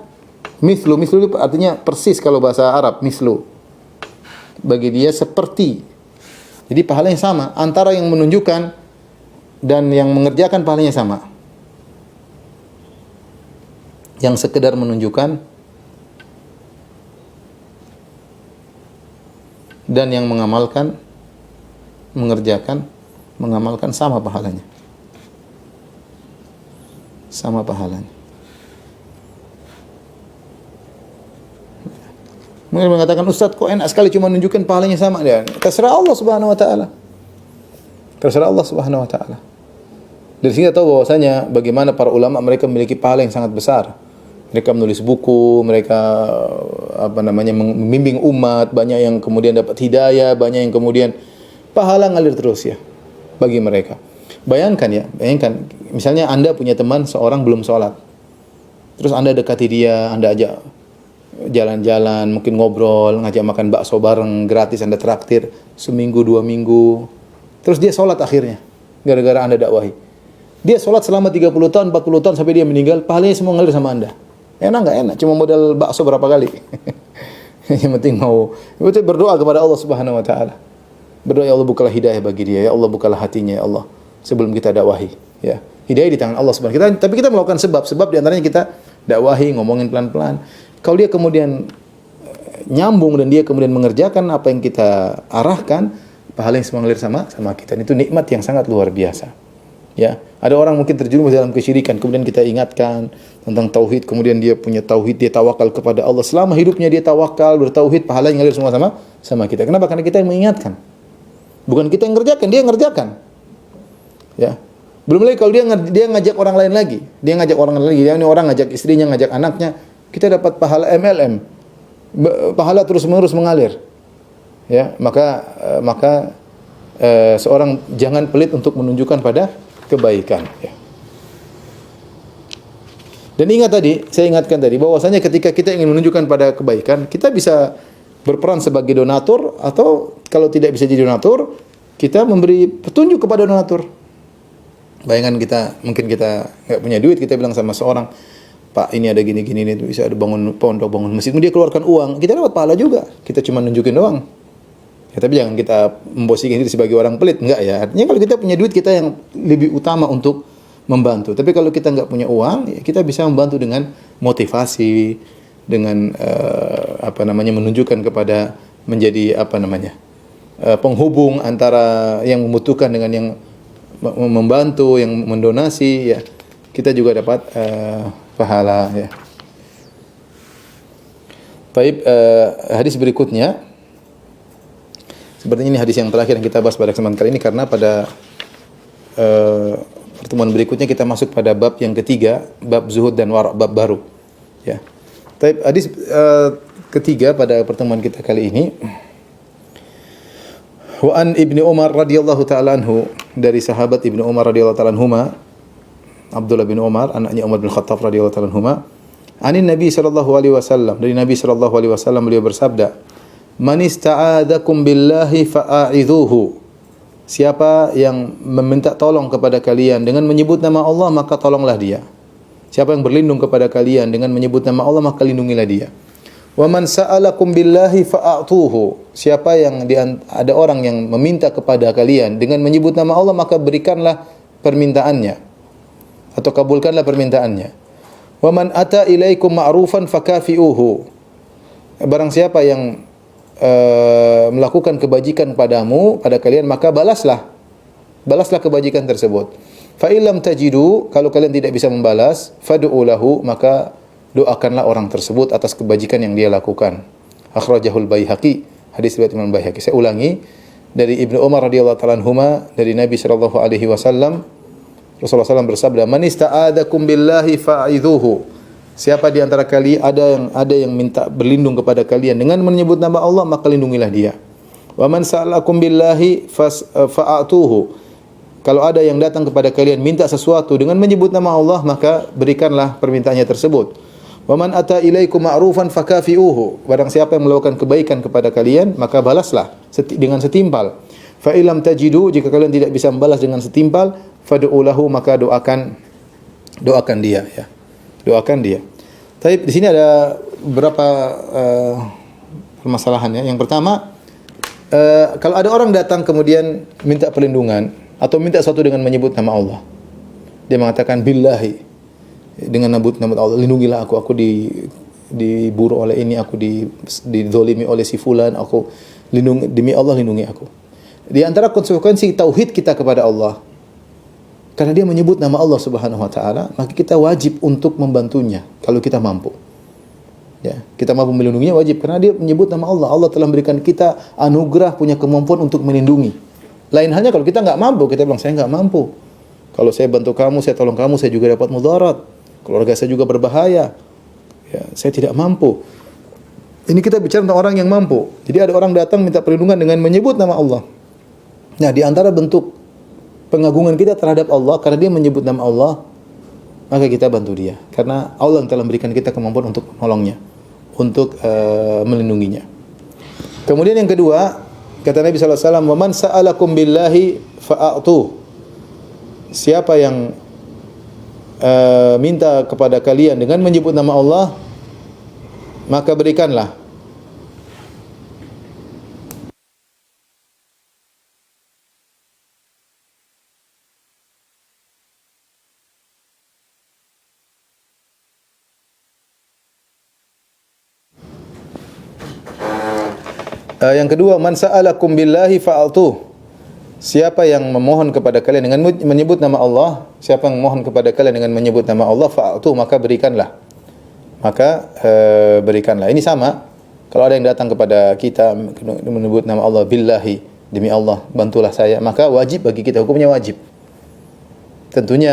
mislu itu artinya persis kalau bahasa Arab, mislu. Bagi dia seperti. Jadi pahalanya sama, antara yang menunjukkan dan yang mengerjakan pahalanya sama. Yang sekedar menunjukkan dan yang mengamalkan, mengerjakan, mengamalkan sama pahalanya. Sama pahalanya. Mungkin mengatakan, Ustaz kok enak sekali cuma menunjukkan pahalanya sama. Ya, terserah Allah Subhanahu wa taala. Terserah Allah Subhanahu wa taala. Dari sini kita tahu bahwasanya bagaimana para ulama mereka memiliki pahala yang sangat besar. Mereka menulis buku, mereka membimbing umat, banyak yang kemudian dapat hidayah, banyak yang kemudian pahala ngalir terus, ya, bagi mereka. Bayangkan misalnya Anda punya teman seorang belum sholat. Terus Anda dekati dia, Anda ajak jalan-jalan, mungkin ngobrol, ngajak makan bakso bareng, gratis, Anda traktir, seminggu, 2 minggu. Terus dia sholat akhirnya, gara-gara Anda dakwahi. Dia sholat selama 30 tahun, 40 tahun, sampai dia meninggal, pahalanya semua ngalir sama Anda. Enak nggak? Enak, cuma modal bakso berapa kali. Yang penting mau, itu berdoa kepada Allah Subhanahu wa taala. Berdoa, ya Allah bukalah hidayah bagi dia, ya Allah bukalah hatinya, ya Allah, sebelum kita dakwahi, ya. Hidayah di tangan Allah Subhanahu wa taala. Tapi kita melakukan sebab di antaranya kita dakwahi, ngomongin pelan-pelan. Kalau dia kemudian nyambung dan dia kemudian mengerjakan apa yang kita arahkan, pahala yang semua ngalir sama kita. Itu nikmat yang sangat luar biasa. Ya, ada orang mungkin terjerumus dalam kesyirikan, kemudian kita ingatkan tentang tauhid, kemudian dia punya tauhid, dia tawakal kepada Allah. Selama hidupnya dia tawakal, bertauhid, pahala yang ngalir semua sama kita. Kenapa? Karena kita yang mengingatkan. Bukan kita yang ngerjakan, dia yang ngerjakan. Ya. Belum lagi kalau dia ngajak orang lain lagi. Dia ngajak orang lain lagi. Ini orang ngajak istrinya, ngajak anaknya. Kita dapat pahala MLM. Pahala terus-menerus mengalir. Ya, maka seorang jangan pelit untuk menunjukkan pada kebaikan, ya. Dan ingat tadi, saya ingatkan tadi bahwasanya ketika kita ingin menunjukkan pada kebaikan, kita bisa berperan sebagai donatur, atau kalau tidak bisa jadi donatur, kita memberi petunjuk kepada donatur. Bayangkan mungkin kita nggak punya duit, kita bilang sama seorang, Pak, ini ada gini-gini, ini bisa ada bangun pondok, bangun masjid. Dia keluarkan uang, kita dapat pahala juga. Kita cuma nunjukin doang. Ya, tapi jangan kita memposisikan diri sebagai orang pelit, enggak, ya. Artinya kalau kita punya duit, kita yang lebih utama untuk membantu. Tapi kalau kita enggak punya uang, ya kita bisa membantu dengan motivasi, dengan menunjukkan kepada menjadi penghubung antara yang membutuhkan dengan yang membantu, yang mendonasi, ya. Kita juga dapat pahala, ya. Baik, hadis berikutnya. Sepertinya ini hadis yang terakhir yang kita bahas pada kesempatan kali ini, karena pada pertemuan berikutnya kita masuk pada bab yang ketiga, bab zuhud dan wara', bab baru. Ya. Baik, hadis ketiga pada pertemuan kita kali ini. Wa an Ibnu Umar radhiyallahu taala anhu, dari sahabat Ibnu Umar radhiyallahu taala anhuma, Abdullah bin Umar, anaknya Umar bin Khattab radhiyallahu taala anhuma, anin Nabi sallallahu alaihi wasallam, dari Nabi sallallahu alaihi wasallam beliau bersabda, man ista'adzakum billahi fa'a'idhuhu. Siapa yang meminta tolong kepada kalian dengan menyebut nama Allah, maka tolonglah dia. Siapa yang berlindung kepada kalian dengan menyebut nama Allah, maka lindungilah dia. Wa man sa'alakum billahi fa'atuhu. Siapa yang ada orang yang meminta kepada kalian dengan menyebut nama Allah, maka berikanlah permintaannya atau kabulkanlah permintaannya. Wa man ata ilaikum ma'rufan fakafi'uhu. barang siapa yang melakukan kebajikan padamu, pada kalian, maka balaslah kebajikan tersebut. Fa illam tajidu, kalau kalian tidak bisa membalas, fad'u lahu, maka doakanlah orang tersebut atas kebajikan yang dia lakukan. Akhrajahul Baihaqi, hadis riwayat Imam Baihaqi. Saya ulangi, dari Ibnu Umar radhiyallahu ta'ala anhuma, dari Nabi sallallahu alaihi wasallam, Rasulullah SAW bersabda, "Man ista'adakum billahi fa'idhuhu." Siapa di antara kalian ada yang minta berlindung kepada kalian dengan menyebut nama Allah, maka lindungilah dia. Wa man sa'alakum billahi fa'atuhu. Kalau ada yang datang kepada kalian minta sesuatu dengan menyebut nama Allah, maka berikanlah permintaannya tersebut. Wa man ata ilaikum ma'rufan fakafi'uhu. Barang siapa yang melakukan kebaikan kepada kalian, maka balaslah dengan setimpal. Fa illam tajidu, jika kalian tidak bisa membalas dengan setimpal, fad'u lahu, maka doakan dia, ya. Doakan dia. Tapi di sini ada beberapa permasalahan, ya. Yang pertama, kalau ada orang datang kemudian minta perlindungan atau minta sesuatu dengan menyebut nama Allah. Dia mengatakan billahi, dengan menyebut nama Allah, lindungilah aku diburu oleh ini, aku dizalimi oleh si fulan, demi Allah lindungi aku. Di antara konsekuensi tauhid kita kepada Allah, karena dia menyebut nama Allah Subhanahu wa taala, maka kita wajib untuk membantunya kalau kita mampu. Ya, kita mampu melindunginya wajib karena dia menyebut nama Allah. Allah telah memberikan kita anugerah punya kemampuan untuk melindungi. Lain halnya kalau kita nggak mampu, kita bilang saya nggak mampu. Kalau saya bantu kamu, saya tolong kamu, saya juga dapat mudarat. Keluarga saya juga berbahaya. Ya, saya tidak mampu. Ini kita bicara tentang orang yang mampu. Jadi ada orang datang minta perlindungan dengan menyebut nama Allah. Nah, di antara bentuk pengagungan kita terhadap Allah, karena dia menyebut nama Allah, maka kita bantu dia. Karena Allah yang telah memberikan kita kemampuan untuk menolongnya, untuk melindunginya. Kemudian yang kedua, kata Nabi SAW, "Wa man sa'alakum billahi fa'atu." Siapa yang minta kepada kalian dengan menyebut nama Allah, maka berikanlah. Yang kedua, man sa'alakum billahi fa'altuh. Siapa yang memohon kepada kalian dengan menyebut nama Allah, siapa yang memohon kepada kalian dengan menyebut nama Allah, fa'altuh, maka berikanlah. Berikanlah. Ini sama. Kalau ada yang datang kepada kita menyebut nama Allah, billahi, demi Allah, bantulah saya, maka wajib bagi kita, hukumnya wajib. Tentunya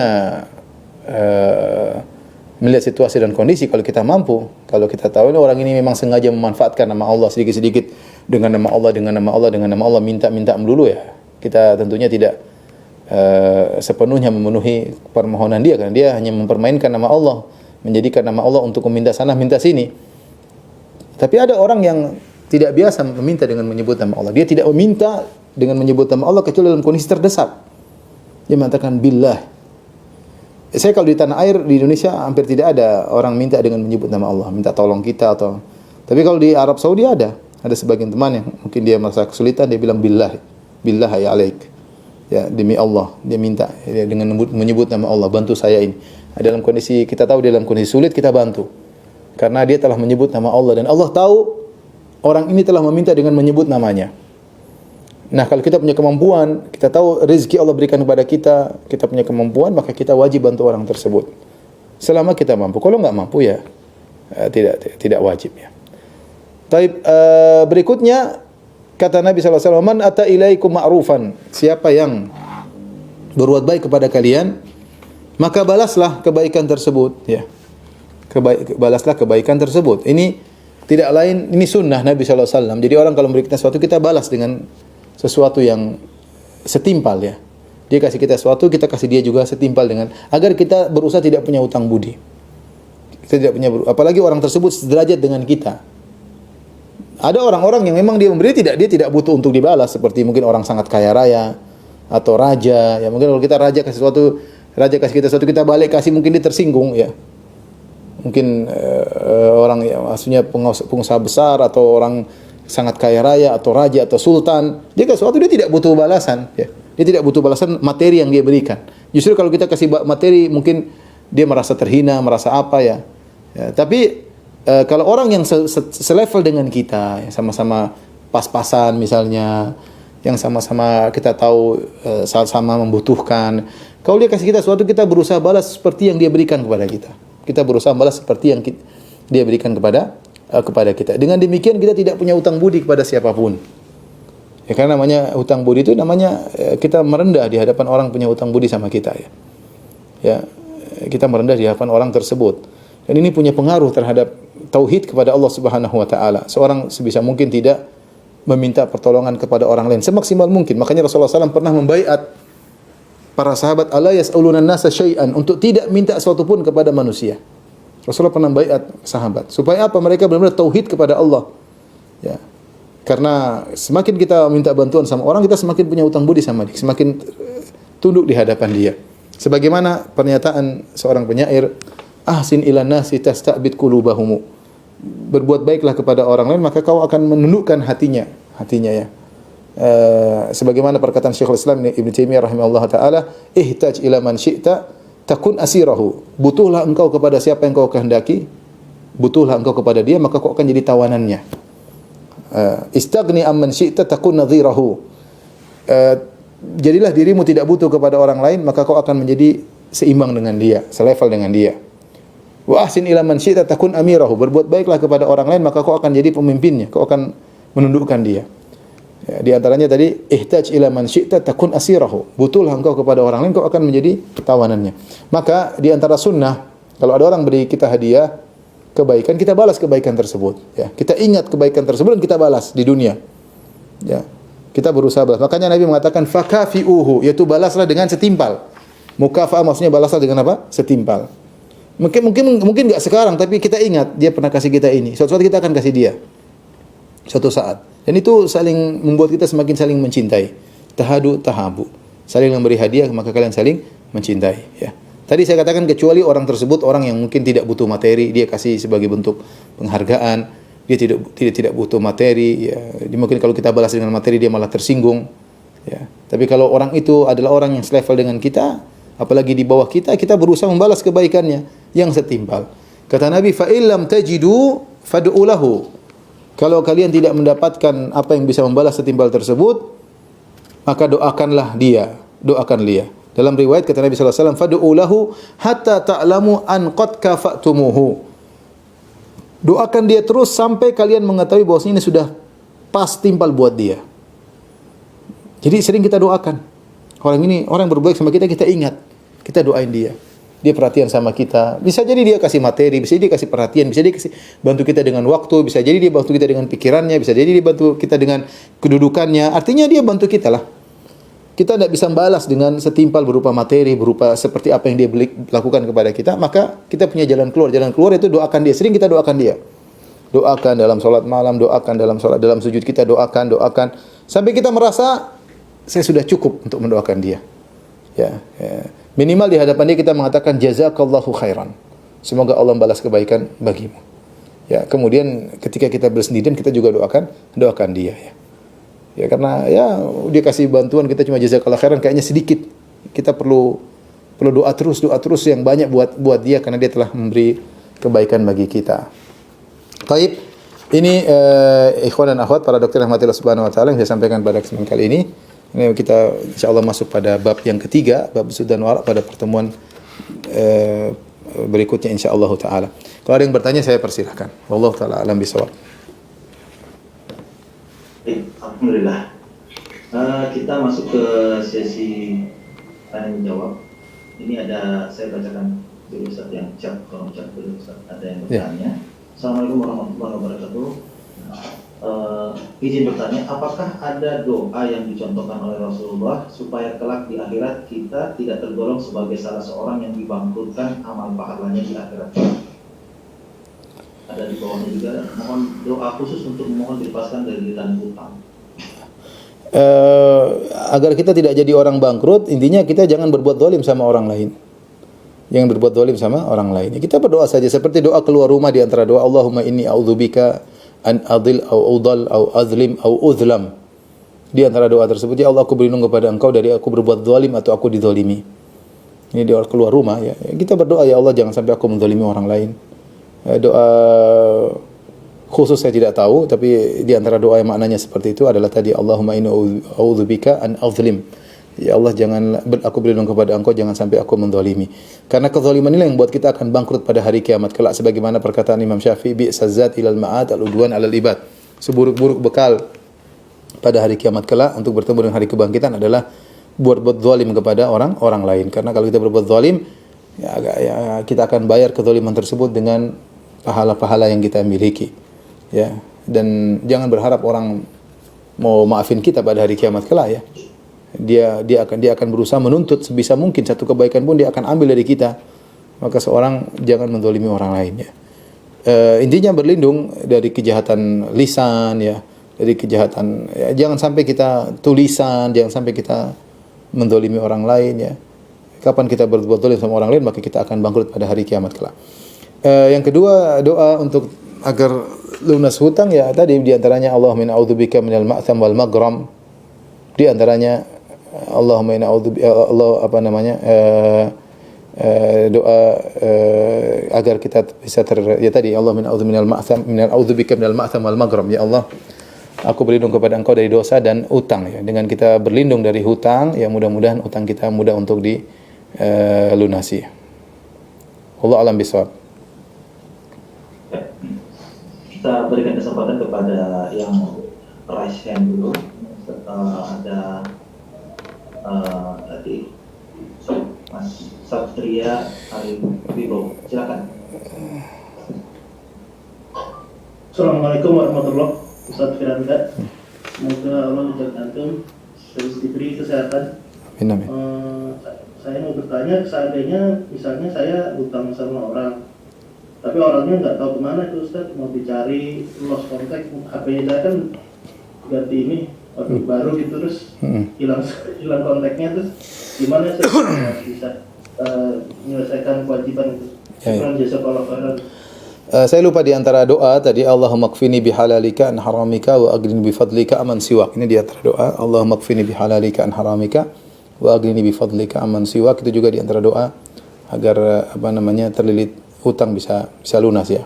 melihat situasi dan kondisi, kalau kita mampu, kalau kita tahu ini orang ini memang sengaja memanfaatkan nama Allah sedikit-sedikit, dengan nama Allah minta melulu, ya. Kita tentunya tidak sepenuhnya memenuhi permohonan dia, karena dia hanya mempermainkan nama Allah, menjadikan nama Allah untuk meminta sana minta sini. Tapi ada orang yang tidak biasa meminta dengan menyebut nama Allah. Dia tidak meminta dengan menyebut nama Allah kecuali dalam kondisi terdesak. Dia mengatakan billah. Saya kalau di tanah air di Indonesia hampir tidak ada orang minta dengan menyebut nama Allah, minta tolong kita atau. Tapi kalau di Arab Saudi ada sebagian teman yang mungkin dia merasa kesulitan, dia bilang billah ya alaik. Ya, demi Allah, dia minta dengan menyebut nama Allah, bantu saya ini. Dalam kondisi kita tahu dalam kondisi sulit kita bantu. Karena dia telah menyebut nama Allah dan Allah tahu orang ini telah meminta dengan menyebut namanya. Nah, kalau kita punya kemampuan, kita tahu rezeki Allah berikan kepada kita, kita punya kemampuan, maka kita wajib bantu orang tersebut. Selama kita mampu. Kalau enggak mampu, ya tidak wajib, ya. Taib, berikutnya kata Nabi SAW, "Man ata ilaikum ma'rufan." Siapa yang berbuat baik kepada kalian, maka balaslah kebaikan tersebut, ya. Balaslah kebaikan tersebut. Ini tidak lain, ini sunnah Nabi SAW. Jadi orang kalau memberi kita sesuatu, kita balas dengan sesuatu yang setimpal, ya. Dia kasih kita sesuatu, kita kasih dia juga setimpal dengan, agar kita berusaha tidak punya hutang budi. Kita tidak punya, apalagi orang tersebut sederajat dengan kita. Ada orang-orang yang memang dia memberi, dia tidak butuh untuk dibalas, seperti mungkin orang sangat kaya raya atau raja, ya. Mungkin kalau kita raja kasih kita sesuatu, kita balik kasih, mungkin dia tersinggung, ya. Mungkin orang yang maksudnya pengusaha besar atau orang sangat kaya raya atau raja atau sultan, dia kasih sesuatu, dia tidak butuh balasan, ya. Dia tidak butuh balasan materi yang dia berikan. Justru kalau kita kasih materi, mungkin dia merasa terhina, merasa apa, ya. Ya, tapi Kalau orang yang selevel dengan kita, yang sama-sama pas-pasan misalnya, yang sama-sama kita tahu sama membutuhkan, kalau dia kasih kita sesuatu, kita berusaha balas seperti yang dia berikan kepada kita. Kita berusaha balas seperti yang dia berikan kepada kita. Dengan demikian kita tidak punya hutang budi kepada siapapun. Ya, karena namanya hutang budi itu namanya kita merendah di hadapan orang punya hutang budi sama kita ya. Ya, kita merendah di hadapan orang tersebut. Dan ini punya pengaruh terhadap tauhid kepada Allah Subhanahu wa taala. Seorang sebisa mungkin tidak meminta pertolongan kepada orang lain semaksimal mungkin. Makanya Rasulullah SAW pernah membaiat para sahabat ala yas'aluna an-nasa syai'an, untuk tidak minta sesuatu pun kepada manusia. Rasulullah pernah membaiat sahabat supaya apa? Mereka benar-benar tauhid kepada Allah. Ya. Karena semakin kita minta bantuan sama orang, kita semakin punya hutang budi sama dia, semakin tunduk di hadapan dia. Sebagaimana pernyataan seorang penyair, ahsin ilan nasi tasta'bid qulubahum. Berbuat baiklah kepada orang lain, maka kau akan menundukkan hatinya ya. Sebagaimana perkataan Syekhul Islam Ibnu Taimiyah rahimahullah taala, ihtaj ila man syi'ta takun asirahu. Butuhlah engkau kepada siapa yang kau kehendaki, butuhlah engkau kepada dia, maka kau akan jadi tawanannya. Istagni amman syi'ta takun nadhirahu. Jadilah dirimu tidak butuh kepada orang lain, maka kau akan menjadi seimbang dengan dia, selevel dengan dia. Wa ahsin ila man syi'ta takun amirahu. Berbuat baiklah kepada orang lain, maka kau akan jadi pemimpinnya, kau akan menundukkan dia. Ya, di antaranya tadi ihtaj ila man syi'ta takun asirahu. Butuhlah engkau kepada orang lain, kau akan menjadi tawanannya. Maka di antara sunnah, kalau ada orang beri kita hadiah kebaikan, kita balas kebaikan tersebut. Ya, kita ingat kebaikan tersebut dan kita balas di dunia. Ya, kita berusaha balas. Makanya Nabi mengatakan fakafi'uhu, yaitu balaslah dengan setimpal. Mukafa'ah maksudnya balaslah dengan apa? Setimpal. Mungkin enggak sekarang, tapi kita ingat dia pernah kasih kita ini. Suatu saat kita akan kasih dia. Suatu saat. Dan itu saling membuat kita semakin saling mencintai. Tahadu tahabu. Saling memberi hadiah, maka kalian saling mencintai. Ya. Tadi saya katakan kecuali orang tersebut orang yang mungkin tidak butuh materi, dia kasih sebagai bentuk penghargaan, dia tidak butuh materi, ya. Mungkin kalau kita balas dengan materi dia malah tersinggung, ya. Tapi kalau orang itu adalah orang yang selevel dengan kita, apalagi di bawah kita, kita berusaha membalas kebaikannya yang setimpal. Kata Nabi, fa illam tajidu fad'u lahu. Kalau kalian tidak mendapatkan apa yang bisa membalas setimpal tersebut, maka doakanlah dia, doakan dia. Dalam riwayat kata Nabi sallallahu alaihi wasallam, fad'u lahu hatta ta'lamu an qad kafatumuhu. Doakan dia terus sampai kalian mengetahui bahwasanya ini sudah pas timpal buat dia. Jadi sering kita doakan. Orang ini orang yang berbuat sama kita, kita ingat. Kita doain dia. Dia perhatian sama kita. Bisa jadi dia kasih materi, bisa jadi dia kasih perhatian, bisa dia kasih bantu kita dengan waktu, bisa jadi dia bantu kita dengan pikirannya, bisa jadi dia bantu kita dengan kedudukannya. Artinya dia bantu kita lah. Kita tidak bisa membalas dengan setimpal berupa materi, berupa seperti apa yang dia lakukan kepada kita, maka kita punya jalan keluar. Jalan keluar itu doakan dia. Sering kita doakan dia. Doakan dalam salat malam, doakan dalam salat, dalam sujud kita doakan. Sampai kita merasa saya sudah cukup untuk mendoakan dia. Ya. Minimal di hadapan dia kita mengatakan jazakallahu khairan. Semoga Allah membalas kebaikan bagimu. Ya, kemudian ketika kita bersendirian kita juga doakan dia ya. Ya karena ya dia kasih bantuan kita cuma jazakallahu khairan kayaknya sedikit. Kita perlu doa terus yang banyak buat dia karena dia telah memberi kebaikan bagi kita. Baik, ini ikhwan dan akhwat para dokter rahmatillah subhanahu wa taala yang saya sampaikan pada kesempatan kali ini. Ini kita insyaallah masuk pada bab yang ketiga, bab sud dan wara pada pertemuan berikutnya insyaallah taala. Kalau ada yang bertanya saya persilahkan. Wallahu taala alam bisawab. Alhamdulillah. Kita masuk ke sesi tanya menjawab. Ini ada saya bacakan dulu Ustaz yang chat, tolong chat dulu Ustaz. Ada yang bertanya. Assalamualaikum warahmatullahi wabarakatuh. Izin bertanya, apakah ada doa yang dicontohkan oleh Rasulullah supaya kelak di akhirat kita tidak tergolong sebagai salah seorang yang dibangkrutkan amal pahalanya di akhirat? Ada di bawahnya juga, mohon doa khusus untuk memohon dilepaskan dari litan hutang. Agar kita tidak jadi orang bangkrut, intinya kita jangan berbuat zalim sama orang lain. Jangan berbuat zalim sama orang lain. Kita berdoa saja seperti doa keluar rumah di antara doa Allahumma inni a'udzubika an adil au udal au azlim au uzlam. Di antara doa tersebut, ya Allah aku berlindung kepada Engkau dari aku berbuat zalim atau aku dizalimi. Ini doa keluar rumah ya. Kita berdoa ya Allah jangan sampai aku menzalimi orang lain. Doa khusus saya tidak tahu, tapi di antara doa yang maknanya seperti itu adalah tadi Allahumma inni a'udzubika an azlim. Ya Allah, aku berlindung kepada Engkau jangan sampai aku menzalimi. Karena kezaliman inilah yang buat kita akan bangkrut pada hari kiamat kelak, sebagaimana perkataan Imam Syafi'i, bi'sazat ilal ma'ad al-udwan 'alal ibad. Seburuk-buruk bekal pada hari kiamat kelak untuk bertemu dengan hari kebangkitan adalah buat zalim kepada orang lain. Karena kalau kita berbuat zalim, ya kita akan bayar kezaliman tersebut dengan pahala-pahala yang kita miliki. Ya, dan jangan berharap orang mau maafin kita pada hari kiamat kelak ya. Dia akan berusaha menuntut sebisa mungkin, satu kebaikan pun dia akan ambil dari kita. Maka seorang jangan menzalimi orang lain ya. Intinya berlindung dari kejahatan lisan ya, dari kejahatan ya, jangan sampai kita tulisan, jangan sampai kita menzalimi orang lain ya. Kapan kita berbuat zalim sama orang lain, maka kita akan bangkrut pada hari kiamat kelak. Yang kedua, doa untuk agar lunas hutang ya, tadi di antaranya Allahumma inna a'udzubika minal ma'tham wal maghram. Di antaranya Allahumma inna a'udzubika doa agar kita bisa ya tadi Allahumma inna a'udzubika minal ma'tham wal maghram. Ya Allah, aku berlindung kepada Engkau dari dosa dan utang ya. Dengan kita berlindung dari hutang, ya mudah-mudahan utang kita mudah untuk dilunasi. Allah alam bisawab. Kita berikan kesempatan kepada yang raise hand dulu. Ada tadi Mas Satria Arif Wibowo, silakan. Assalamualaikum warahmatullahi wabarakatuh. Ustaz Firanda, semoga Allah menjaga antum terus diberi kesehatan. Amin. Saya mau bertanya, seandainya misalnya saya hutang sama orang, tapi orangnya nggak tahu kemana itu Ustaz, mau dicari, lost contact, HP-nya saya kan ganti ini baru gitu, terus hilang kontaknya, terus gimana saya bisa menyelesaikan kewajiban itu? Jasa kalau saya lupa di antara doa tadi, Allahumma kfini bihalalika an haramika wa aghnini bifadlika aman siwak. Ini di antara doa, Allahumma kfini bihalalika an haramika wa aghnini bifadlika aman siwak. Itu juga di antara doa agar terlilit hutang bisa lunas ya.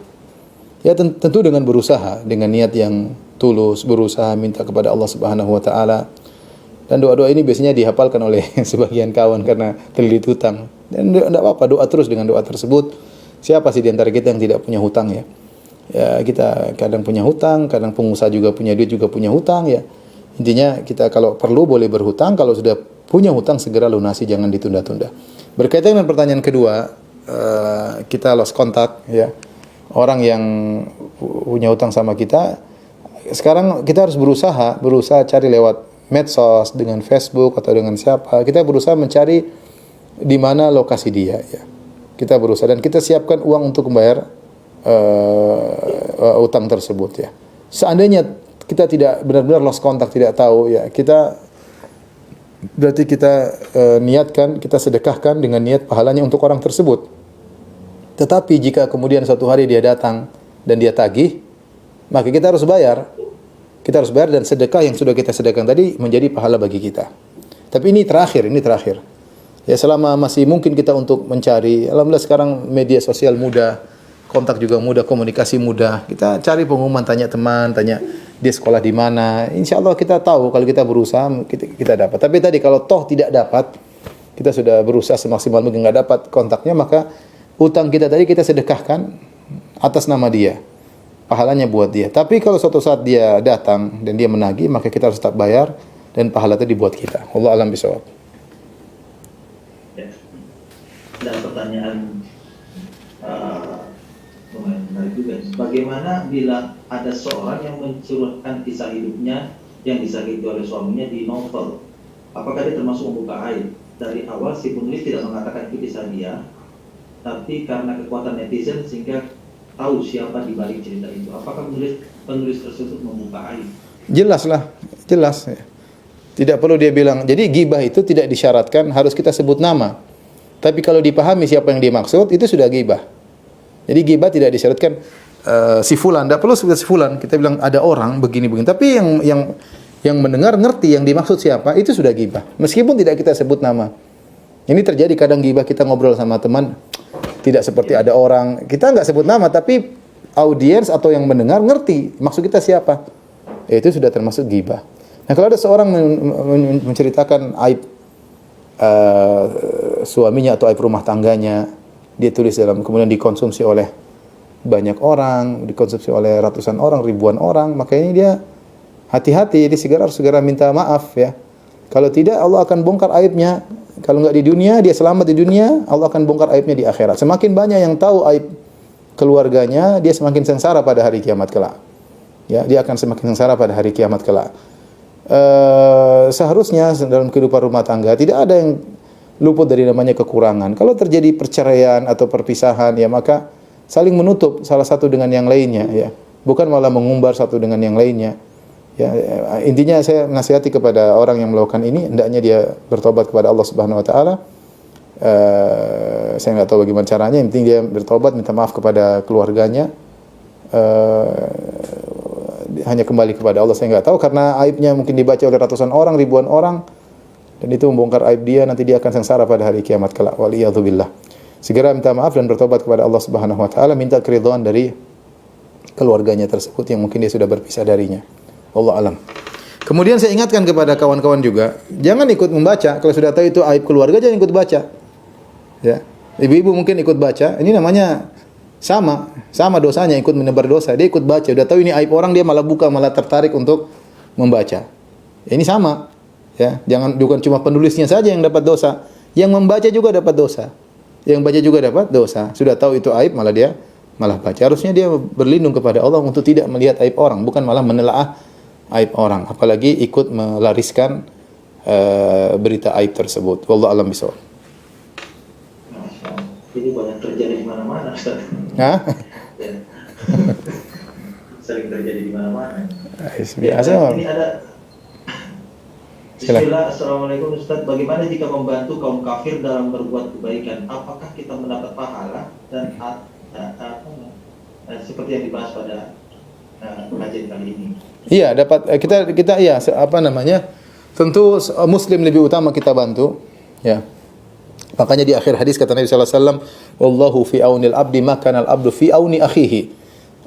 Ya tentu dengan berusaha, dengan niat yang tulus, berusaha minta kepada Allah Subhanahu wa taala. Dan doa-doa ini biasanya dihafalkan oleh sebagian kawan karena terlilit hutang. Dan tidak apa-apa, doa terus dengan doa tersebut. Siapa sih di antara kita yang tidak punya hutang ya? Ya kita kadang punya hutang, kadang pengusaha juga punya duit, juga punya hutang ya. Intinya kita kalau perlu boleh berhutang, kalau sudah punya hutang segera lunasi, jangan ditunda-tunda. Berkaitan dengan pertanyaan kedua, kita lost contact ya. Orang yang punya hutang sama kita, sekarang kita harus berusaha cari lewat medsos, dengan Facebook atau dengan siapa. Kita berusaha mencari di mana lokasi dia ya. Kita berusaha dan kita siapkan uang untuk membayar utang tersebut ya. Seandainya kita tidak benar-benar lost contact, tidak tahu ya, berarti kita niatkan, kita sedekahkan dengan niat pahalanya untuk orang tersebut. Tetapi jika kemudian suatu hari dia datang dan dia tagih, maka kita harus bayar. Kita harus bayar dan sedekah yang sudah kita sedekahkan tadi menjadi pahala bagi kita. Tapi ini terakhir. Ya selama masih mungkin kita untuk mencari, alhamdulillah sekarang media sosial mudah, kontak juga mudah, komunikasi mudah. Kita cari pengumuman, tanya teman, tanya dia sekolah di mana. Insya Allah kita tahu kalau kita berusaha kita dapat. Tapi tadi kalau toh tidak dapat, kita sudah berusaha semaksimal mungkin nggak dapat kontaknya, maka utang kita tadi kita sedekahkan atas nama dia. Pahalanya buat dia. Tapi kalau suatu saat dia datang dan dia menagih, maka kita harus tetap bayar dan pahala itu dibuat kita. Allah alam bisawab. Dan pertanyaan lumayan menarik juga. Bagaimana bila ada seorang yang mencurahkan kisah hidupnya yang disakiti oleh suaminya di novel? Apakah dia termasuk membuka aib? Dari awal si penulis tidak mengatakan itu kisah dia, tapi karena kekuatan netizen sehingga tahu siapa di balik cerita itu. Apakah penulis tersebut membuka aib? Jelas. Tidak perlu dia bilang. Jadi ghibah itu tidak disyaratkan harus kita sebut nama. Tapi kalau dipahami siapa yang dimaksud, itu sudah ghibah. Jadi ghibah tidak disyaratkan si fulan, tidak perlu sebut si fulan. Kita bilang ada orang begini-begini. Tapi yang mendengar ngerti yang dimaksud siapa, itu sudah ghibah. Meskipun tidak kita sebut nama. Ini terjadi kadang ghibah kita ngobrol sama teman, Tidak seperti ada orang, kita nggak sebut nama, tapi audiens atau yang mendengar ngerti maksud kita siapa. Itu sudah termasuk ghibah. Nah, kalau ada seorang menceritakan aib suaminya atau aib rumah tangganya, dia tulis kemudian dikonsumsi oleh banyak orang, dikonsumsi oleh ratusan orang, ribuan orang, maka ini dia hati-hati, dia harus segera minta maaf ya. Kalau tidak, Allah akan bongkar aibnya. Kalau enggak di dunia, dia selamat di dunia, Allah akan bongkar aibnya di akhirat. Semakin banyak yang tahu aib keluarganya, dia semakin sengsara pada hari kiamat kelak. Ya, dia akan semakin sengsara pada hari kiamat kelak. Seharusnya dalam kehidupan rumah tangga tidak ada yang luput dari namanya kekurangan. Kalau terjadi perceraian atau perpisahan, ya maka saling menutup salah satu dengan yang lainnya, ya. Bukan malah mengumbar satu dengan yang lainnya. Ya, intinya saya nasihati kepada orang yang melakukan ini, hendaknya dia bertobat kepada Allah Subhanahu wa taala. Saya nggak tahu bagaimana caranya, yang penting dia bertobat, minta maaf kepada keluarganya. Hanya kembali kepada Allah, saya nggak tahu, karena aibnya mungkin dibaca oleh ratusan orang, ribuan orang, dan itu membongkar aib dia, nanti dia akan sengsara pada hari kiamat kelak. Waliyadzubillah. Segera minta maaf dan bertobat kepada Allah Subhanahu wa taala, minta keridhaan dari keluarganya tersebut yang mungkin dia sudah berpisah darinya. Allah alam. Kemudian saya ingatkan kepada kawan-kawan juga, jangan ikut membaca. Kalau sudah tahu itu aib keluarga, jangan ikut baca. Ya, ibu-ibu mungkin ikut baca. Ini namanya sama dosanya, ikut menebar dosa. Dia ikut baca, udah tahu ini aib orang, dia malah buka, malah tertarik untuk membaca. Ini sama. Ya, bukan cuma penulisnya saja yang dapat dosa, yang membaca juga dapat dosa. Yang baca juga dapat dosa. Sudah tahu itu aib, malah baca. Harusnya dia berlindung kepada Allah untuk tidak melihat aib orang, bukan malah menelaah aib orang, apalagi ikut melariskan berita aib tersebut. Wallahu a'lam bishawab. Ini banyak terjadi di mana-mana, Ustaz. Hah? Ya. Sering terjadi di mana-mana. Biasa. Ini ada. Bismillah, Assalamualaikum Ustaz. Bagaimana jika membantu kaum kafir dalam berbuat kebaikan? Apakah kita mendapat pahala dan seperti yang dibahas pada kajian kali ini? Iya, dapat kita iya, tentu muslim lebih utama kita bantu, ya. Makanya di akhir hadis kata Nabi sallallahu alaihi wasallam, "Wallahu fi aunil abdi ma kana al-abdu fi auni akhihi."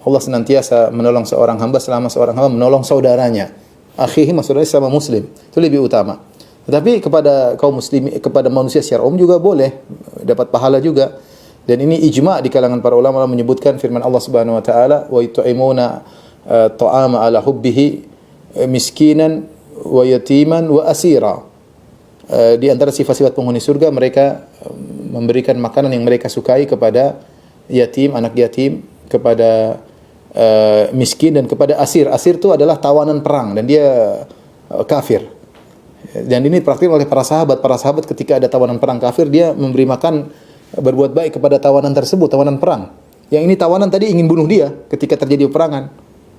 Allah senantiasa menolong seorang hamba selama seorang hamba menolong saudaranya. Akhihi maksudnya sama muslim. Itu lebih utama. Tetapi kepada kaum muslim, kepada manusia secara umum juga boleh dapat pahala juga. Dan ini ijma' di kalangan para ulama menyebutkan firman Allah Subhanahu wa taala, "Wa yut'imuna ta'ama ala hubbihi miskinan wa yatiman wa asira." Di antara sifat-sifat penghuni surga, mereka memberikan makanan yang mereka sukai kepada yatim, anak yatim, kepada miskin dan kepada asir. Asir itu adalah tawanan perang dan dia kafir. Dan ini praktik oleh para sahabat. Para sahabat ketika ada tawanan perang kafir, dia memberi makan, berbuat baik kepada tawanan tersebut, tawanan perang. Yang ini tawanan tadi ingin bunuh dia ketika terjadi peperangan.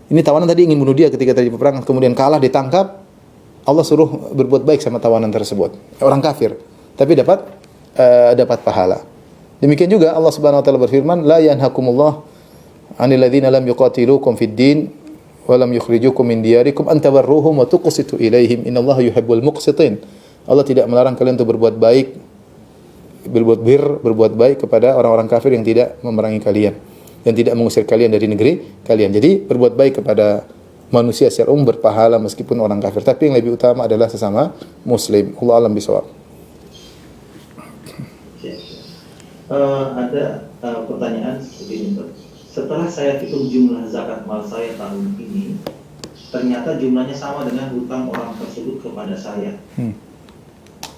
Ini tawanan tadi ingin bunuh dia ketika terjadi peperangan, kemudian kalah, ditangkap. Allah suruh berbuat baik sama tawanan tersebut. Orang kafir, tapi dapat pahala. Demikian juga Allah Subhanahu wa taala berfirman, "La yanhakumullah 'anil ladzina lam yuqatilukum fid din wa lam yukhrijukum min diyarikum an tabarruhum wa tuqsitu ilaihim innallaha yuhibbul muqsitin." Allah tidak melarang kalian untuk berbuat baik, berbuat baik kepada orang-orang kafir yang tidak memerangi kalian dan tidak mengusir kalian dari negeri kalian. Jadi berbuat baik kepada manusia secara umum berpahala meskipun orang kafir, tapi yang lebih utama adalah sesama muslim. Allah alam bisawab. Ada pertanyaan seperti ini, Pak. Setelah saya hitung jumlah zakat mal saya tahun ini, ternyata jumlahnya sama dengan hutang orang tersebut kepada saya.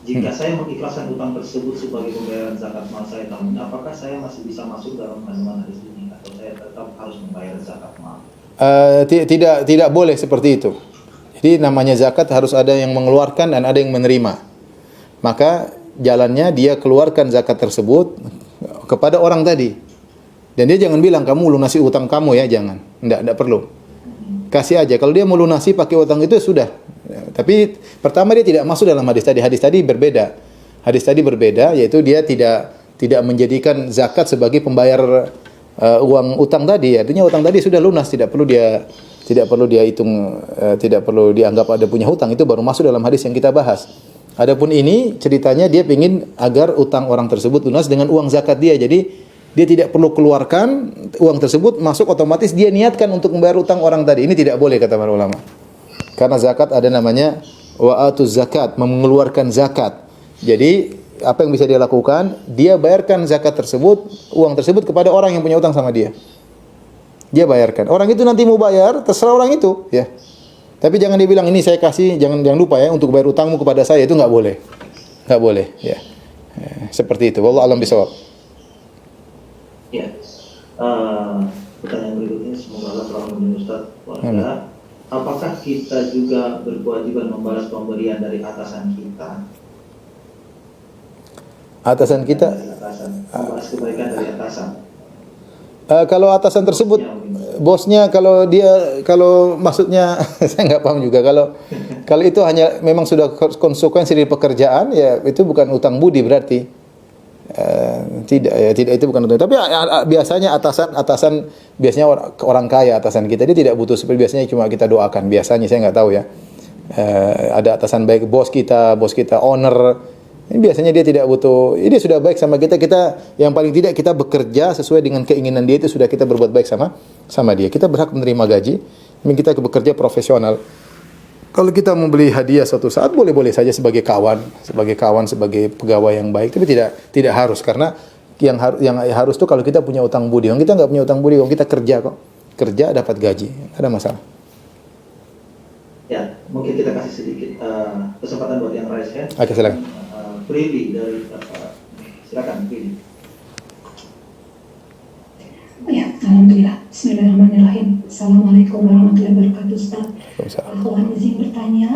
Jika saya mengikhlaskan hutang tersebut sebagai pembayaran zakat mal saya tahun ini, apakah saya masih bisa masuk dalam kandungan hadis ini, atau saya tetap harus membayar zakat mal? Tidak boleh seperti itu. Jadi namanya zakat harus ada yang mengeluarkan dan ada yang menerima. Maka jalannya dia keluarkan zakat tersebut kepada orang tadi. Dan dia jangan bilang kamu lunasi utang kamu ya, jangan. Enggak perlu. Kasih aja. Kalau dia mau lunasi pakai utang itu sudah. Tapi pertama dia tidak masuk dalam hadis tadi. Hadis tadi berbeda. Hadis tadi berbeda, yaitu dia tidak menjadikan zakat sebagai pembayar uang utang tadi. Artinya utang tadi sudah lunas, tidak perlu dia hitung, tidak perlu dianggap ada punya hutang. Itu baru masuk dalam hadis yang kita bahas. Adapun ini ceritanya dia ingin agar utang orang tersebut lunas dengan uang zakat dia. Jadi dia tidak perlu keluarkan uang tersebut, masuk otomatis dia niatkan untuk membayar utang orang tadi. Ini tidak boleh kata para ulama. Karena zakat ada namanya wa'atuz zakat, mengeluarkan zakat. Jadi apa yang bisa dia lakukan? Dia bayarkan zakat tersebut, uang tersebut kepada orang yang punya utang sama dia. Dia bayarkan. Orang itu nanti mau bayar, terserah orang itu, ya. Tapi jangan dia bilang ini saya kasih, jangan lupa ya untuk bayar utangmu kepada saya, itu nggak boleh. Nggak boleh, ya. Seperti itu. Wallahu a'lam bishawab. Ya. Pertanyaan berikutnya, semoga Allah selalu melindungi Ustaz warga. Apakah kita juga berkewajiban membalas pemberian dari atasan kita? Atasan kita, membalas kebaikan dari atasan. kalau atasan tersebut bosnya, kalau maksudnya saya nggak paham juga. Kalau itu hanya memang sudah konsekuensi dari pekerjaan, ya itu bukan utang budi berarti. Tidak itu bukan utang. Tapi biasanya atasan biasanya orang kaya, atasan kita dia tidak butuh, seperti biasanya cuma kita doakan. Biasanya saya nggak tahu ya. Ada atasan baik, bos kita owner. Ini biasanya dia tidak butuh, dia sudah baik sama kita, yang paling tidak kita bekerja sesuai dengan keinginan dia, itu sudah kita berbuat baik sama dia. Kita berhak menerima gaji, kita bekerja profesional. Kalau kita membeli hadiah suatu saat, boleh-boleh saja sebagai kawan, sebagai pegawai yang baik, tapi tidak harus, karena yang harus tuh kalau kita punya utang budi. Kalau kita nggak punya utang budi, kalau kita kerja dapat gaji, tidak ada masalah. Ya, mungkin kita kasih sedikit kesempatan buat yang raise hand. Oke, silakan. Prili dari silakan Prili. Ya, alhamdulillah. Bismillahirrahmanirrahim. Assalamualaikum warahmatullahi wabarakatuh, Ustaz. Mohon izin bertanya,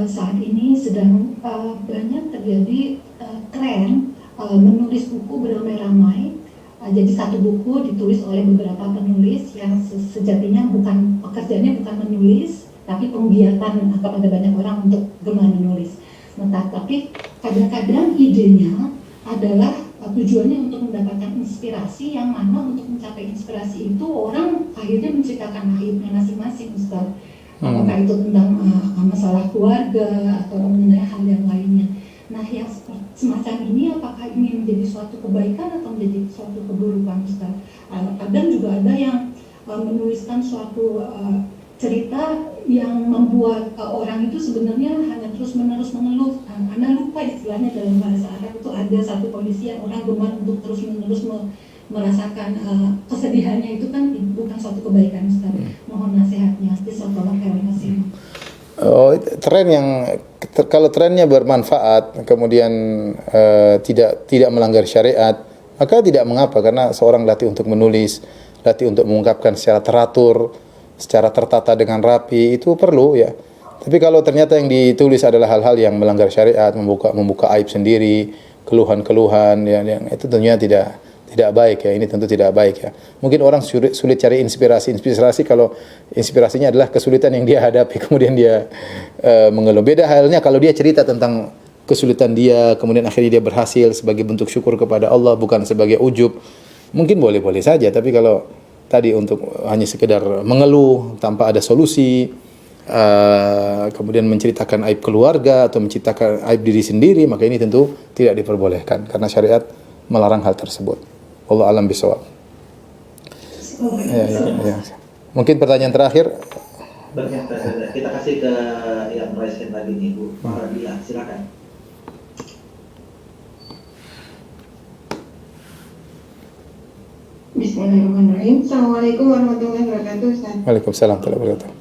saat ini sedang banyak terjadi tren menulis buku beramai-ramai. Jadi satu buku ditulis oleh beberapa penulis yang sejatinya pekerjaannya bukan menulis, tapi penggiatan kepada banyak orang untuk gemar menulis. Tapi kadang-kadang idenya adalah tujuannya untuk mendapatkan inspirasi, yang mana untuk mencapai inspirasi itu orang akhirnya menceritakan aibnya masing-masing, Ustaz. Apakah itu tentang masalah keluarga atau mengenai hal yang lainnya. Nah, yang semacam ini apakah ini menjadi suatu kebaikan atau menjadi suatu keburukan, Ustaz? Kadang juga ada yang menuliskan suatu cerita yang membuat orang itu sebenarnya hanya terus-menerus mengeluh. Karena lupa istilahnya dalam bahasa Arab itu ada satu kondisi yang orang gemar untuk terus-menerus merasakan kesedihannya, itu kan bukan suatu kebaikan, Ustaz. Mohon nasihatnya. Jazakallahu khairan. Tren yang kalau trennya bermanfaat, kemudian tidak melanggar syariat, maka tidak mengapa, karena seorang latih untuk menulis, latih untuk mengungkapkan secara teratur, secara tertata dengan rapi, itu perlu ya. Tapi kalau ternyata yang ditulis adalah hal-hal yang melanggar syariat, membuka aib sendiri, keluhan-keluhan yang itu tentunya tidak baik ya. Ini tentu tidak baik ya. Mungkin orang sulit cari inspirasi kalau inspirasinya adalah kesulitan yang dia hadapi, kemudian dia mengeluh. Beda halnya kalau dia cerita tentang kesulitan dia, kemudian akhirnya dia berhasil sebagai bentuk syukur kepada Allah, bukan sebagai ujub. Mungkin boleh-boleh saja, tapi kalau tadi untuk hanya sekedar mengeluh tanpa ada solusi, kemudian menceritakan aib keluarga atau menceritakan aib diri sendiri, maka ini tentu tidak diperbolehkan karena syariat melarang hal tersebut. Wallahu a'lam bishawab. Ya. Mungkin pertanyaan terakhir. Kita kasih ke yang raise hand tadi nih, Bu Maradila, silakan. Bismillahirrahmanirrahim. Assalamualaikum warahmatullahi wabarakatuh, Ustaz. Waalaikumsalam warahmatullahi wabarakatuh.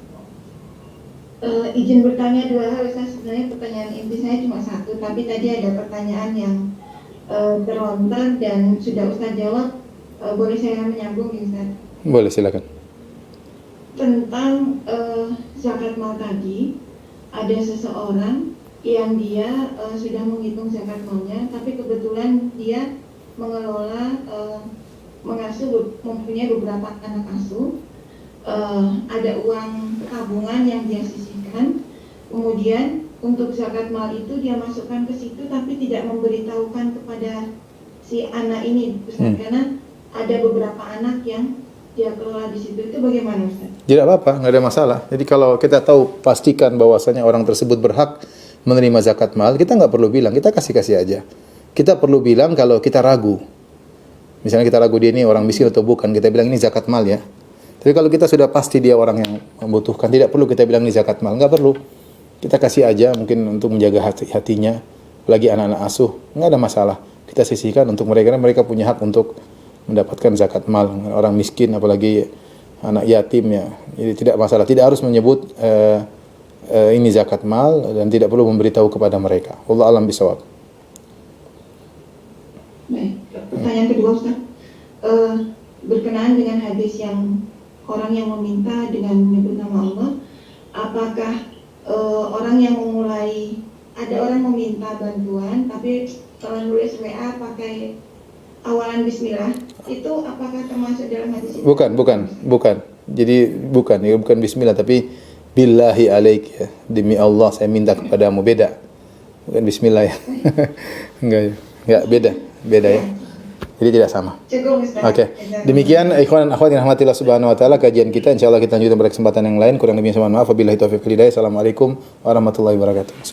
Izin bertanya dua hal, Ustaz. Sebenarnya pertanyaan inti saya cuma satu, tapi tadi ada pertanyaan yang terlontar dan sudah Ustaz jawab. Boleh saya menyambung, Ustaz? Boleh, silakan. Tentang zakat mal tadi, ada seseorang yang dia sudah menghitung zakat malnya, tapi kebetulan dia mengelola mengasuh, mempunyai beberapa anak asuh, ada uang tabungan yang dia sisihkan, kemudian untuk zakat mal itu dia masukkan ke situ, tapi tidak memberitahukan kepada si anak ini, Ustaz, karena ada beberapa anak yang dia kelola di situ. Itu bagaimana, Ustaz? Tidak apa-apa, nggak ada masalah. Jadi kalau kita tahu pastikan bahwasanya orang tersebut berhak menerima zakat mal, kita nggak perlu bilang, kita kasih aja. Kita perlu bilang kalau kita ragu. Misalnya kita ragu dia ini orang miskin atau bukan, kita bilang ini zakat mal ya. Tapi kalau kita sudah pasti dia orang yang membutuhkan, tidak perlu kita bilang ini zakat mal, nggak perlu. Kita kasih aja mungkin untuk menjaga hatinya, apalagi anak-anak asuh, nggak ada masalah. Kita sisihkan untuk mereka, karena mereka punya hak untuk mendapatkan zakat mal. Orang miskin, apalagi anak yatim ya, jadi tidak masalah. Tidak harus menyebut ini zakat mal dan tidak perlu memberitahu kepada mereka. Wallahu a'lam bishawab. Baik, pertanyaan kedua Ustaz, berkenaan dengan hadis yang orang yang meminta dengan menyebut nama Allah, apakah orang yang memulai, ada orang meminta bantuan tapi kalau nulis WA pakai awalan bismillah, itu apakah termasuk dalam hadis itu? Bukan. Jadi bukan bismillah, tapi billahi alaik ya. Demi Allah saya minta kepadamu, beda. Bukan bismillah ya. Enggak beda ya. Jadi tidak sama. Cukup Ustaz. Oke. Demikian ikhwan dan akhwat yang rahmatillah subhanahu wa taala kajian kita. Insyaallah kita lanjutkan pada kesempatan yang lain. Kurang lebihnya mohon maaf. Wabillahi taufiq wal hidayah. Assalamualaikum warahmatullahi wabarakatuh.